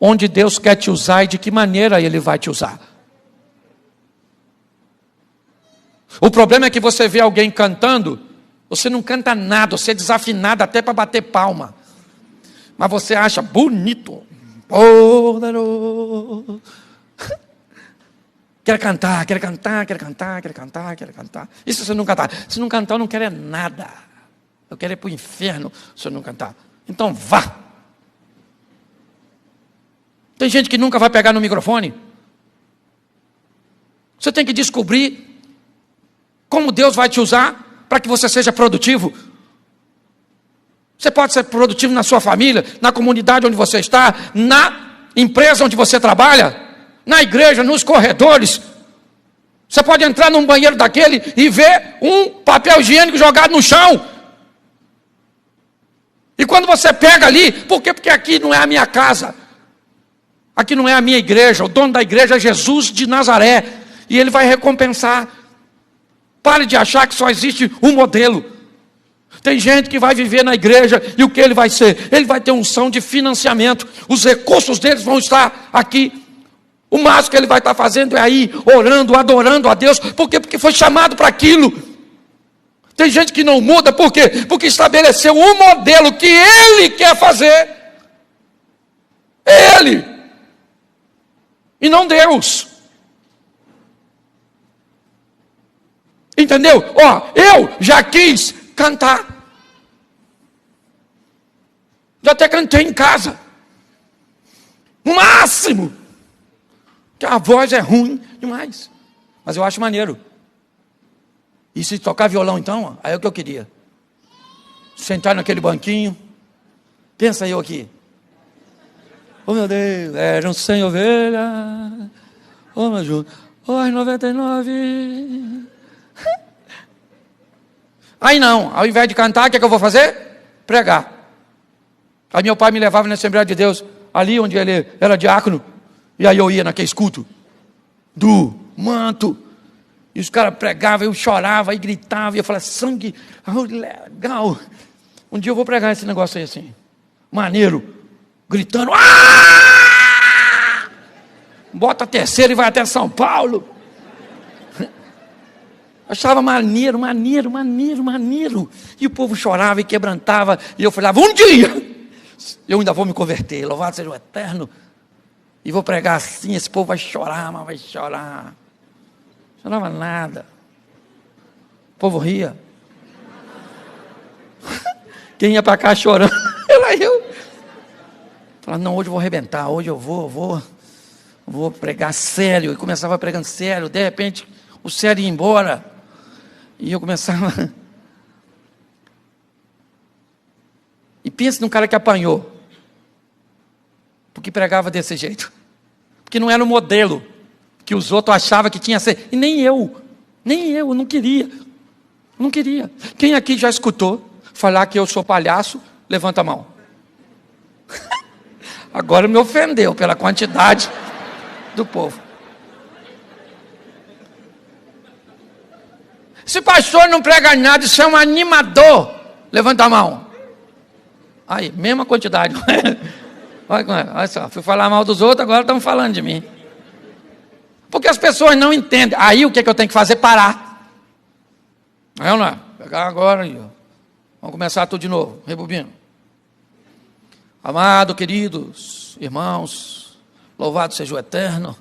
onde Deus quer te usar e de que maneira Ele vai te usar. O problema é que você vê alguém cantando, você não canta nada, você é desafinado até para bater palma. Mas você acha bonito. Poderoso. Quer cantar. E se você não cantar? Se não cantar, eu não quero é nada. Eu quero ir para o inferno se eu não cantar. Então vá. Tem gente que nunca vai pegar no microfone. Você tem que descobrir como Deus vai te usar para que você seja produtivo. Você pode ser produtivo na sua família, na comunidade onde você está, na empresa onde você trabalha, na igreja, nos corredores. Você pode entrar num banheiro daquele e ver um papel higiênico jogado no chão. E quando você pega ali, por quê? Porque aqui não é a minha casa. Aqui não é a minha igreja. O dono da igreja é Jesus de Nazaré. E Ele vai recompensar. Pare de achar que só existe um modelo. Tem gente que vai viver na igreja e o que ele vai ser? Ele vai ter unção de financiamento. Os recursos deles vão estar aqui. O máximo que ele vai estar fazendo é aí, orando, adorando a Deus. Por quê? Porque foi chamado para aquilo. Tem gente que não muda, por quê? Porque estabeleceu um modelo que ele quer fazer. Ele. E não Deus. Entendeu? Ó, eu já quis cantar. Já até cantei em casa. O máximo. Que a voz é ruim demais. Mas eu acho maneiro. E se tocar violão então, aí é o que eu queria. Sentar naquele banquinho. Pensa eu aqui. Oh meu Deus, eram 100 ovelhas. Oh meu Deus, oh 99. Aí não, ao invés de cantar, o que é que eu vou fazer? Pregar. Aí meu pai me levava na Assembleia de Deus, ali onde ele era diácono, e aí eu ia naquele culto do manto, e os caras pregavam, eu chorava, e gritava, e eu falava: sangue, oh, legal. Um dia eu vou pregar esse negócio aí assim, maneiro, gritando, bota a terceira e vai até São Paulo. Achava maneiro. E o povo chorava e quebrantava. E eu falava: um dia eu ainda vou me converter. Louvado seja o Eterno. E vou pregar assim. Esse povo vai chorar, mas vai chorar. Não chorava nada. O povo ria. Quem ia para cá chorando era eu. Falava: não, hoje eu vou arrebentar. Hoje eu vou pregar sério. E começava pregando sério. De repente o sério ia embora. E eu começava. E pense num cara que apanhou. Porque pregava desse jeito. Porque não era o modelo que os outros achavam que tinha que ser. E nem eu não queria. Não queria. Quem aqui já escutou falar que eu sou palhaço? Levanta a mão. Agora me ofendeu pela quantidade do povo. Se pastor não prega nada, isso é um animador. Levanta a mão. Aí, mesma quantidade. Olha só, fui falar mal dos outros, agora estão falando de mim. Porque as pessoas não entendem. Aí o que eu tenho que fazer? Parar. Pegar agora aí, ó. Vamos começar tudo de novo. Rebobina. Amado, queridos irmãos, louvado seja o Eterno.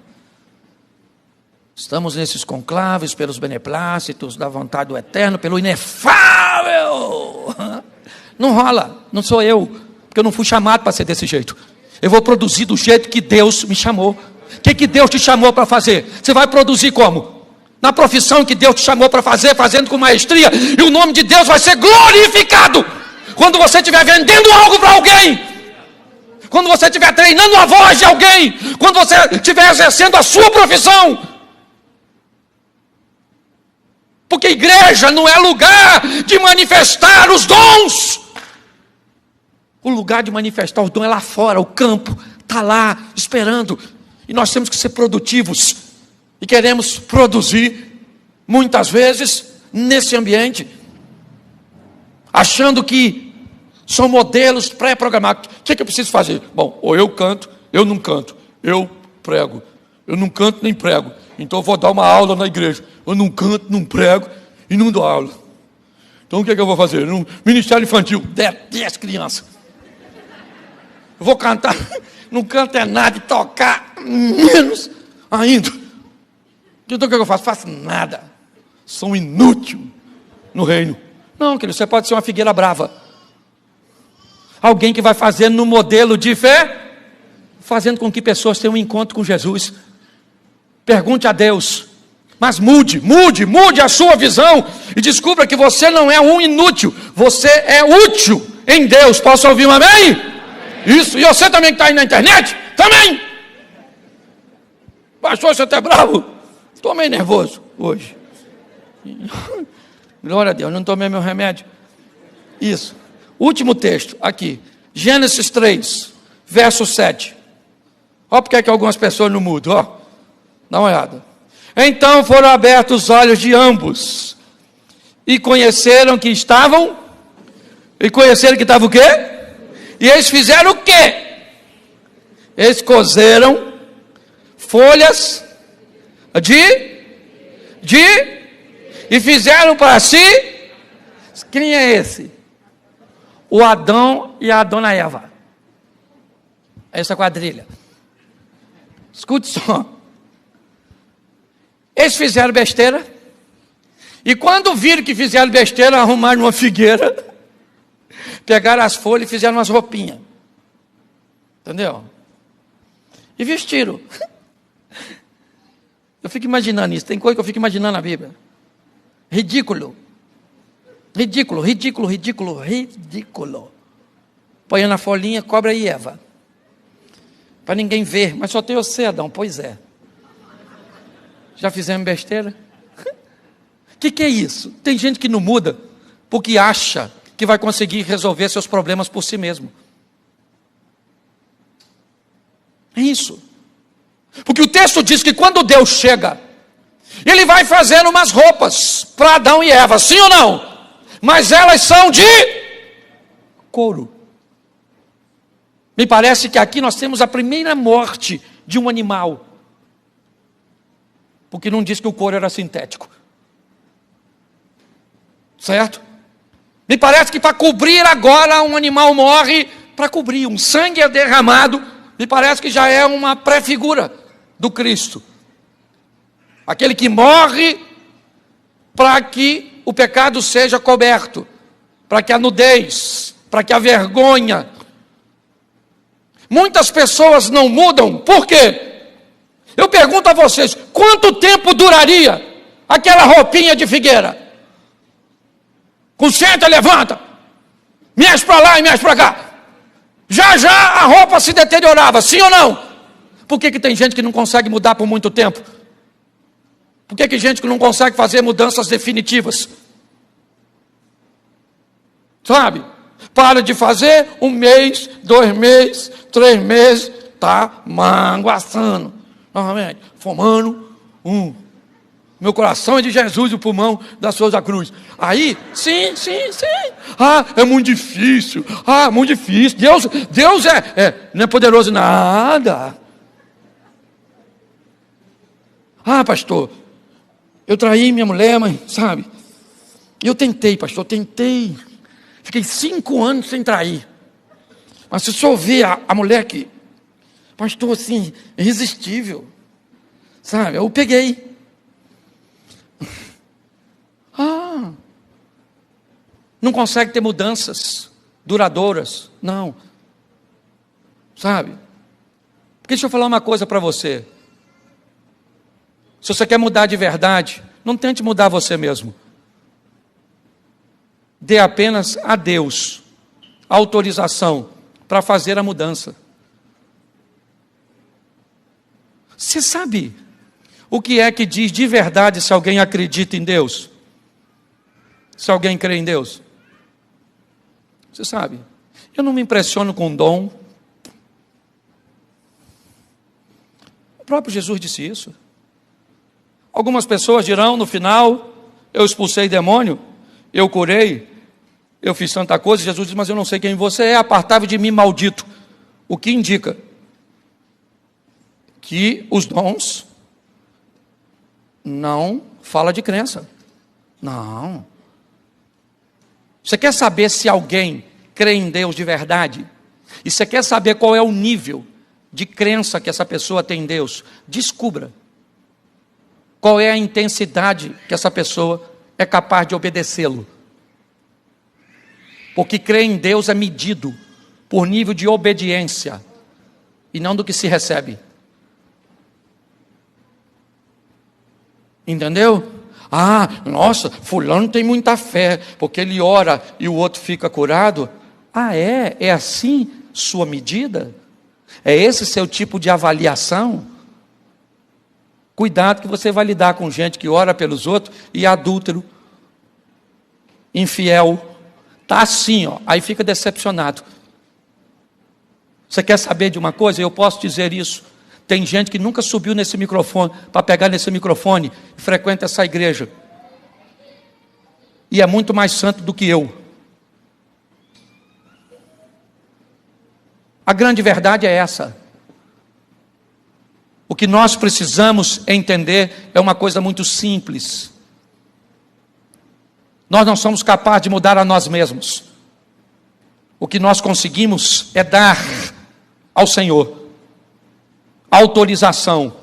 Estamos nesses conclaves pelos beneplácitos da vontade do Eterno, pelo inefável. Não rola, não sou eu, porque eu não fui chamado para ser desse jeito. Eu vou produzir do jeito que Deus me chamou. O que Deus te chamou para fazer? Você vai produzir como? Na profissão que Deus te chamou para fazer, fazendo com maestria, e o nome de Deus vai ser glorificado. Quando você estiver vendendo algo para alguém, quando você estiver treinando a voz de alguém, quando você estiver exercendo a sua profissão. Porque igreja não é lugar de manifestar os dons. O lugar de manifestar os dons é lá fora, o campo está lá esperando. E nós temos que ser produtivos. E queremos produzir, muitas vezes, nesse ambiente, achando que são modelos pré-programados. O que eu preciso fazer? Bom, ou eu canto, eu não canto. Eu prego. Eu não canto nem prego. Então eu vou dar uma aula na igreja. Eu não canto, não prego e não dou aula. Então o que eu vou fazer? No ministério infantil, 10 crianças. Eu vou cantar, não canto é nada, e tocar menos ainda. Então o que eu faço? Faço nada. Sou um inútil no reino. Não, querido, você pode ser uma figueira brava. Alguém que vai fazer no modelo de fé, fazendo com que pessoas tenham um encontro com Jesus. Pergunte a Deus, mas mude a sua visão e descubra que você não é um inútil, você é útil em Deus. Posso ouvir um amém? Amém. Isso, e você também que está aí na internet, também. Pastor, você está bravo? Estou meio nervoso hoje. Glória a Deus, não tomei meu remédio. Isso, último texto aqui, Gênesis 3, verso 7. Olha porque é que algumas pessoas não mudam, ó. Dá uma olhada. Então foram abertos os olhos de ambos e conheceram que estavam o quê? E eles fizeram o quê? Eles cozeram folhas e fizeram para si. Quem é esse? O Adão e a dona Eva. Essa quadrilha. Escute só. Eles fizeram besteira, e quando viram que fizeram besteira, arrumaram uma figueira, pegaram as folhas e fizeram umas roupinhas, entendeu? E vestiram. Eu fico imaginando isso, tem coisa que eu fico imaginando na Bíblia. Ridículo. Põe na folhinha, Cobra e Eva. Para ninguém ver, mas só tem você, Adão, pois é. Já fizemos besteira? O que é isso? Tem gente que não muda porque acha que vai conseguir resolver seus problemas por si mesmo. É isso. Porque o texto diz que quando Deus chega, Ele vai fazendo umas roupas para Adão e Eva, sim ou não? Mas elas são de couro. Me parece que aqui nós temos a primeira morte de um animal. Porque não diz que o couro era sintético. Certo? Me parece que para cobrir agora um animal morre, para cobrir, um sangue é derramado, me parece que já é uma pré-figura do Cristo. Aquele que morre para que o pecado seja coberto, para que a nudez, para que a vergonha. Muitas pessoas não mudam, por quê? Eu pergunto a vocês, quanto tempo duraria aquela roupinha de figueira? Com senta, levanta, mexe para lá e mexe para cá. Já a roupa se deteriorava, sim ou não? Por que tem gente que não consegue mudar por muito tempo? Por que gente que não consegue fazer mudanças definitivas? Sabe? Para de fazer 1 mês, 2 meses, 3 meses, tá manguaçando. Novamente, fumando, meu coração é de Jesus, o pulmão da Souza Cruz. Aí, sim. Ah, é muito difícil. Ah, muito difícil. Deus não é poderoso nada. Ah, pastor, eu traí minha mulher, mas sabe? Eu tentei, pastor, tentei. Fiquei 5 anos sem trair. Mas se o senhor vê a mulher que, pastor, assim, irresistível. Sabe, eu peguei. Não consegue ter mudanças duradouras. Não. Sabe? Porque deixa eu falar uma coisa para você. Se você quer mudar de verdade, não tente mudar você mesmo. Dê apenas a Deus autorização para fazer a mudança. Você sabe o que é que diz de verdade se alguém acredita em Deus? Se alguém crê em Deus? Você sabe, eu não me impressiono com dom. O próprio Jesus disse isso. Algumas pessoas dirão no final, eu expulsei demônio, eu curei, eu fiz tanta coisa. Jesus diz, mas eu não sei quem você é, apartai-vos de mim, maldito. O que indica que os dons não fala de crença. Não. Você quer saber se alguém crê em Deus de verdade? E você quer saber qual é o nível de crença que essa pessoa tem em Deus? Descubra qual é a intensidade que essa pessoa é capaz de obedecê-lo. Porque crer em Deus é medido por nível de obediência e não do que se recebe. Entendeu? Nossa, fulano tem muita fé, porque ele ora e o outro fica curado. É assim sua medida? É esse seu tipo de avaliação? Cuidado que você vai lidar com gente que ora pelos outros e adúltero, infiel, está assim, aí fica decepcionado. Você quer saber de uma coisa? Eu posso dizer isso. Tem gente que nunca subiu nesse microfone, para pegar nesse microfone, e frequenta essa igreja. E é muito mais santo do que eu. A grande verdade é essa. O que nós precisamos entender é uma coisa muito simples. Nós não somos capazes de mudar a nós mesmos. O que nós conseguimos é dar ao Senhor autorização.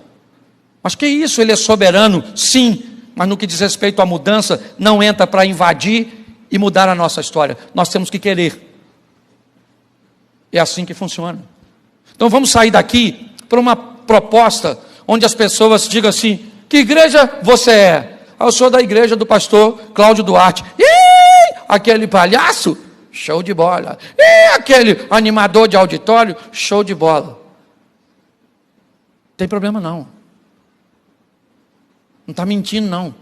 Mas que isso? Ele é soberano? Sim, mas no que diz respeito à mudança, não entra para invadir e mudar a nossa história. Nós temos que querer. É assim que funciona. Então vamos sair daqui para uma proposta onde as pessoas digam assim: que igreja você é? Eu sou da igreja do pastor Cláudio Duarte. Aquele palhaço? Show de bola. Aquele animador de auditório? Show de bola. Não tem problema não. Não está mentindo não.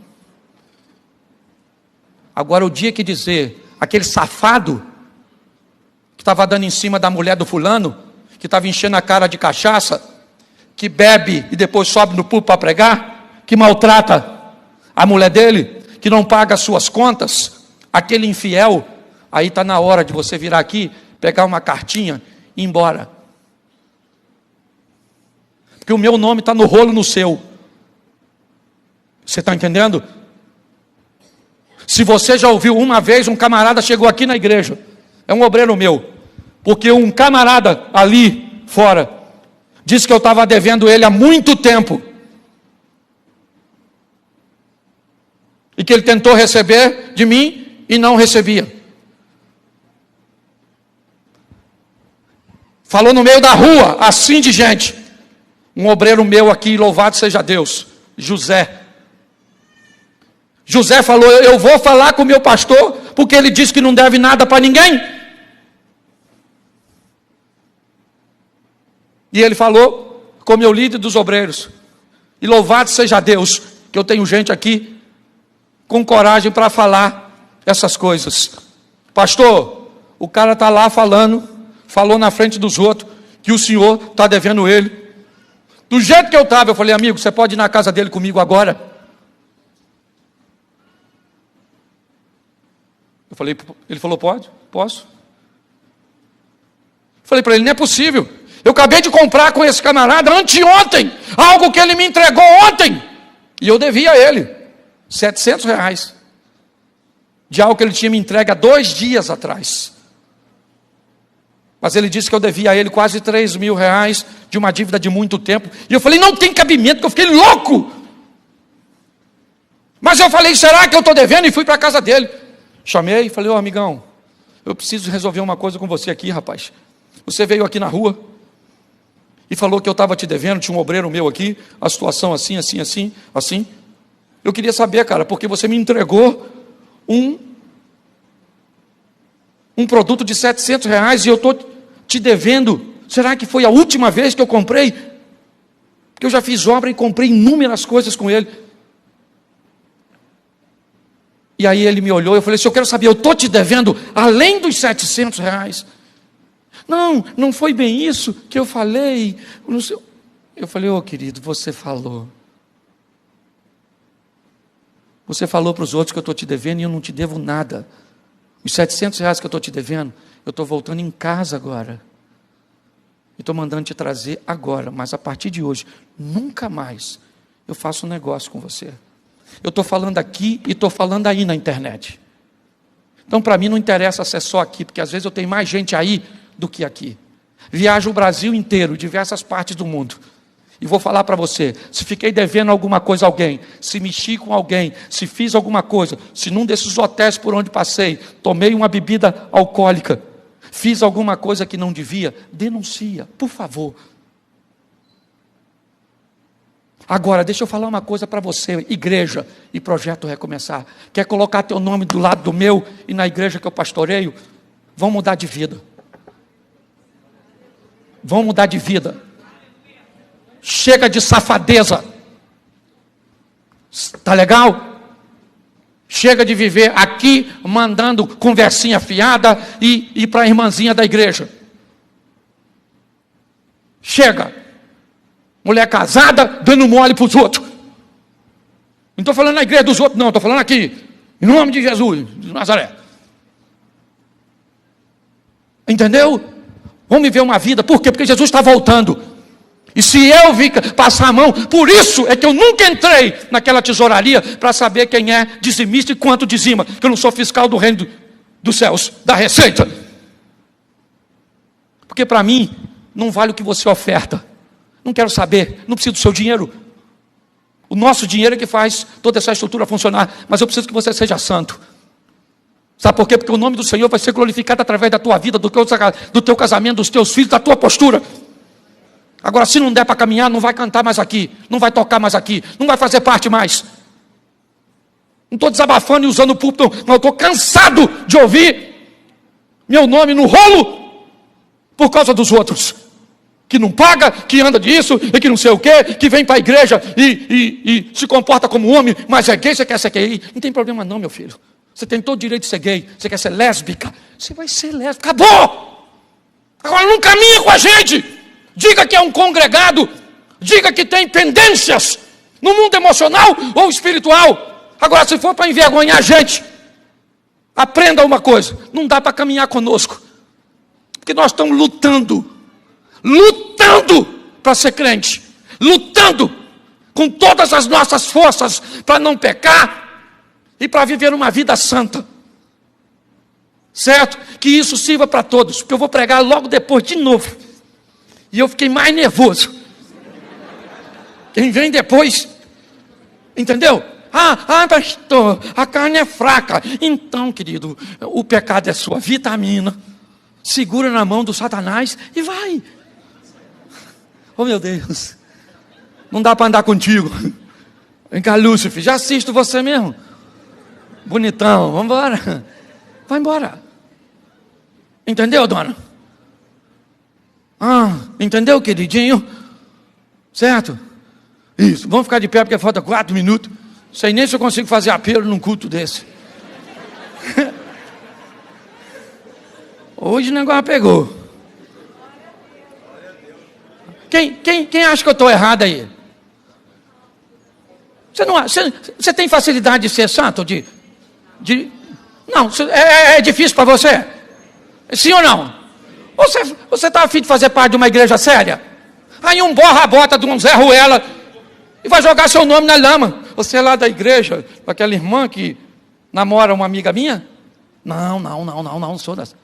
Agora o dia que dizer, aquele safado que estava dando em cima da mulher do fulano, que estava enchendo a cara de cachaça, que bebe e depois sobe no púlpito para pregar, que maltrata a mulher dele, que não paga as suas contas, aquele infiel, aí está na hora de você virar aqui, pegar uma cartinha e ir embora. Porque o meu nome está no rolo no seu. Você está entendendo? Se você já ouviu uma vez, um camarada chegou aqui na igreja, é um obreiro meu, porque um camarada ali fora disse que eu estava devendo ele há muito tempo, e que ele tentou receber de mim e não recebia. Falou no meio da rua, assim de gente. Um obreiro meu aqui, louvado seja Deus, José. José falou: eu vou falar com o meu pastor, porque ele disse que não deve nada para ninguém. E ele falou com o meu líder dos obreiros. E louvado seja Deus, que eu tenho gente aqui com coragem para falar essas coisas. Pastor, o cara está lá falou na frente dos outros, que o senhor está devendo ele. Do jeito que eu estava, eu falei: amigo, você pode ir na casa dele comigo agora? Ele falou: pode? Posso? Falei para ele: não é possível. Eu acabei de comprar com esse camarada anteontem, algo que ele me entregou ontem, e eu devia a ele R$700. de algo que ele tinha me entregue há 2 dias atrás. Mas ele disse que eu devia a ele quase 3 mil reais de uma dívida de muito tempo. E eu falei, não tem cabimento, que eu fiquei louco. Mas eu falei, será que eu estou devendo? E fui para a casa dele. Chamei e falei, amigão, eu preciso resolver uma coisa com você aqui, rapaz. Você veio aqui na rua e falou que eu estava te devendo, tinha um obreiro meu aqui, a situação assim. Eu queria saber, cara, porque você me entregou um produto de 700 reais e eu estou te devendo. Será que foi a última vez que eu comprei? Porque eu já fiz obra e comprei inúmeras coisas com ele. E aí ele me olhou e eu falei, se eu quero saber, eu estou te devendo além dos 700 reais. Não foi bem isso que eu falei. Eu falei, querido, você falou. Você falou para os outros que eu estou te devendo e eu não te devo nada. Os 700 reais que eu estou te devendo, eu estou voltando em casa agora. E estou mandando te trazer agora. Mas a partir de hoje, nunca mais eu faço um negócio com você. Eu estou falando aqui e estou falando aí na internet. Então para mim não interessa ser só aqui, porque às vezes eu tenho mais gente aí do que aqui. Viajo o Brasil inteiro, diversas partes do mundo. E vou falar para você, se fiquei devendo alguma coisa a alguém, se mexi com alguém, se fiz alguma coisa, se num desses hotéis por onde passei, tomei uma bebida alcoólica, fiz alguma coisa que não devia, denuncia, por favor. Agora, deixa eu falar uma coisa para você, igreja e Projeto Recomeçar. Quer colocar teu nome do lado do meu e na igreja que eu pastoreio? Vão mudar de vida. Vão mudar de vida. Chega de safadeza. Tá legal? Chega de viver aqui mandando conversinha fiada e ir para a irmãzinha da igreja. Chega. Mulher casada dando mole para os outros. Não estou falando na igreja dos outros, não. Estou falando aqui. Em nome de Jesus, de Nazaré. Entendeu? Vamos viver uma vida. Por quê? Porque Jesus está voltando. E se eu vir passar a mão, por isso é que eu nunca entrei naquela tesouraria para saber quem é dizimista e quanto dizima. Que eu não sou fiscal do reino dos céus, da receita. Porque para mim, não vale o que você oferta. Não quero saber, não preciso do seu dinheiro. O nosso dinheiro é que faz toda essa estrutura funcionar. Mas eu preciso que você seja santo. Sabe por quê? Porque o nome do Senhor vai ser glorificado através da tua vida, do teu casamento, dos teus filhos, da tua postura. Agora, se não der para caminhar, não vai cantar mais aqui, não vai tocar mais aqui, não vai fazer parte mais. Não estou desabafando e usando o púlpito, não, eu estou cansado de ouvir meu nome no rolo por causa dos outros. Que não paga, que anda disso, e que não sei o quê, que vem para a igreja e se comporta como homem, mas é gay, você quer ser gay? Não tem problema não, meu filho. Você tem todo o direito de ser gay, você quer ser lésbica, você vai ser lésbica, acabou! Agora não caminha com a gente, diga que é um congregado, diga que tem pendências no mundo emocional ou espiritual. Agora se for para envergonhar a gente, aprenda uma coisa, não dá para caminhar conosco, porque nós estamos lutando para ser crente, lutando com todas as nossas forças para não pecar e para viver uma vida santa, certo? Que isso sirva para todos, porque eu vou pregar logo depois de novo, e eu fiquei mais nervoso. Quem vem depois, entendeu? Pastor, a carne é fraca. Então, querido, o pecado é sua vitamina, segura na mão do Satanás e vai. Oh meu Deus, não dá para andar contigo. Vem cá, Lúcifer, já assisto você mesmo. Bonitão, vamos embora. Vai embora. Entendeu, dona? Entendeu, queridinho? Certo? Isso, vamos ficar de pé porque falta 4 minutos. Sei nem se eu consigo fazer apelo num culto desse. Hoje o negócio pegou. Quem acha que eu estou errado aí? Você tem facilidade de ser santo? Não, é difícil para você? Sim ou não? Você está afim de fazer parte de uma igreja séria? Aí um borra-bota de um Zé Ruela e vai jogar seu nome na lama. Você é lá da igreja, aquela irmã que namora uma amiga minha? Não sou dessa.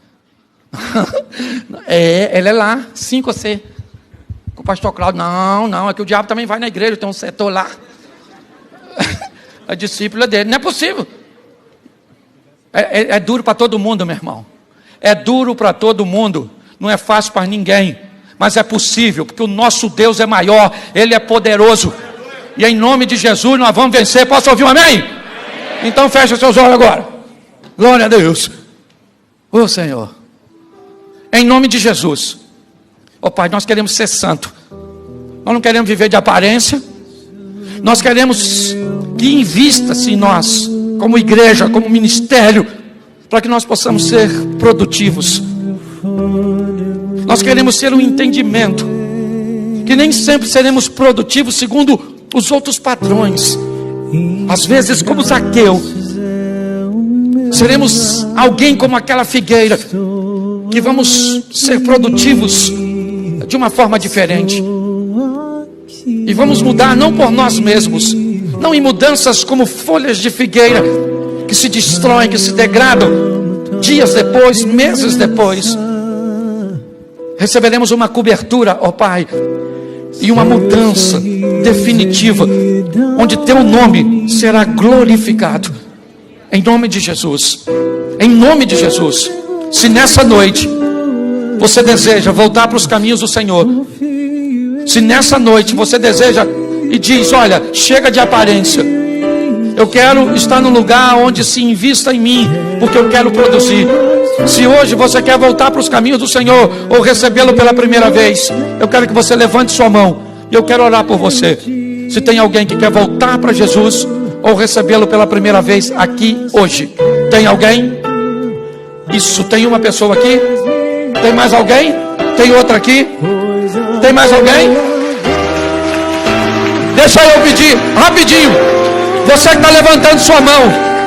Ela é lá, 5C. Com o pastor Cláudio, não, é que o diabo também vai na igreja, tem um setor lá. A discípula dele, não é possível. É duro para todo mundo, meu irmão. É duro para todo mundo. Não é fácil para ninguém. Mas é possível, porque o nosso Deus é maior, Ele é poderoso. E em nome de Jesus nós vamos vencer. Posso ouvir um amém? Então fecha seus olhos agora. Glória a Deus. Ô Senhor, em nome de Jesus. Ó Pai, nós queremos ser santo. Nós não queremos viver de aparência. Nós queremos que invista-se em nós, como igreja, como ministério, para que nós possamos ser produtivos. Nós queremos ter um entendimento que nem sempre seremos produtivos segundo os outros padrões. Às vezes, como Zaqueu, seremos alguém como aquela figueira, que vamos ser produtivos de uma forma diferente. E vamos mudar não por nós mesmos, não em mudanças como folhas de figueira que se destroem, que se degradam dias depois, meses depois. Receberemos uma cobertura, ó Pai, e uma mudança definitiva, onde Teu nome será glorificado. Em nome de Jesus. Em nome de Jesus. Se nessa noite você deseja voltar para os caminhos do Senhor, se nessa noite você deseja e diz, olha, chega de aparência, eu quero estar no lugar onde se invista em mim, porque eu quero produzir. Se hoje você quer voltar para os caminhos do Senhor, ou recebê-lo pela primeira vez, eu quero que você levante sua mão, e eu quero orar por você. Se tem alguém que quer voltar para Jesus, ou recebê-lo pela primeira vez aqui hoje, tem alguém? Isso, tem uma pessoa aqui? Tem mais alguém? Tem outra aqui? Tem mais alguém? Deixa eu pedir, rapidinho. Você que está levantando sua mão,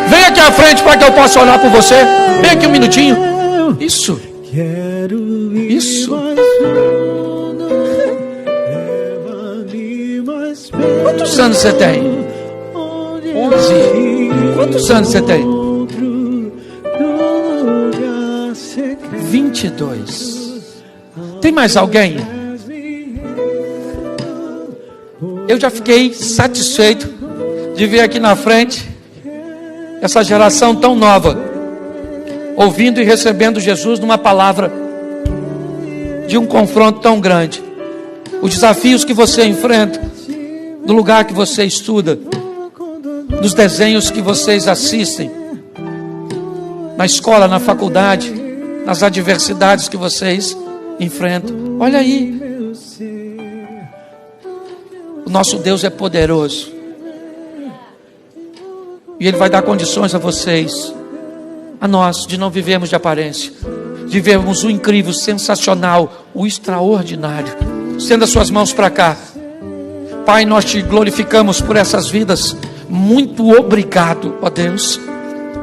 vem aqui à frente para que eu possa orar por você. Vem aqui um minutinho. Isso. Quantos anos você tem? 11. Quantos anos você tem? 22. Tem mais alguém? Eu já fiquei satisfeito de ver aqui na frente essa geração tão nova, ouvindo e recebendo Jesus numa palavra de um confronto tão grande. Os desafios que você enfrenta, no lugar que você estuda, nos desenhos que vocês assistem, na escola, na faculdade, nas adversidades que vocês enfrentam. Olha aí. O nosso Deus é poderoso. E Ele vai dar condições a vocês, a nós, de não vivermos de aparência, de vivermos o incrível, o sensacional, o extraordinário. Estenda suas mãos para cá. Pai, nós te glorificamos por essas vidas. Muito obrigado, ó Deus.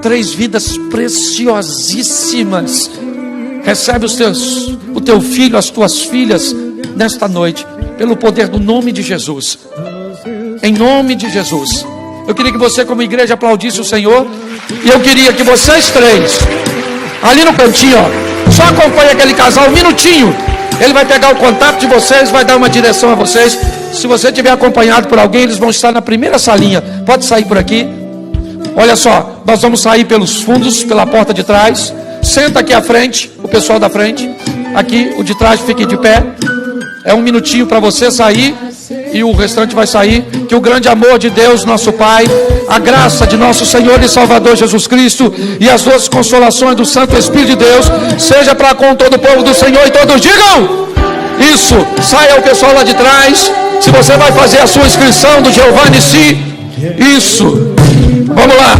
3 vidas preciosíssimas. Recebe o teu filho, as tuas filhas, nesta noite, pelo poder do nome de Jesus. Em nome de Jesus. Eu queria que você, como igreja, aplaudisse o Senhor. E eu queria que vocês 3, ali no cantinho, ó, só acompanhe aquele casal um minutinho. Ele vai pegar o contato de vocês, vai dar uma direção a vocês. Se você estiver acompanhado por alguém, eles vão estar na primeira salinha. Pode sair por aqui. Olha só, nós vamos sair pelos fundos, pela porta de trás. Senta aqui à frente, o pessoal da frente. Aqui, o de trás fique de pé. É um minutinho para você sair, e o restante vai sair. Que o grande amor de Deus, nosso Pai, a graça de nosso Senhor e Salvador Jesus Cristo, e as doces consolações do Santo Espírito de Deus, seja para com todo o povo do Senhor. E todos digam isso. Saia o pessoal lá de trás. Se você vai fazer a sua inscrição do Giovanni, isso. Vamos lá.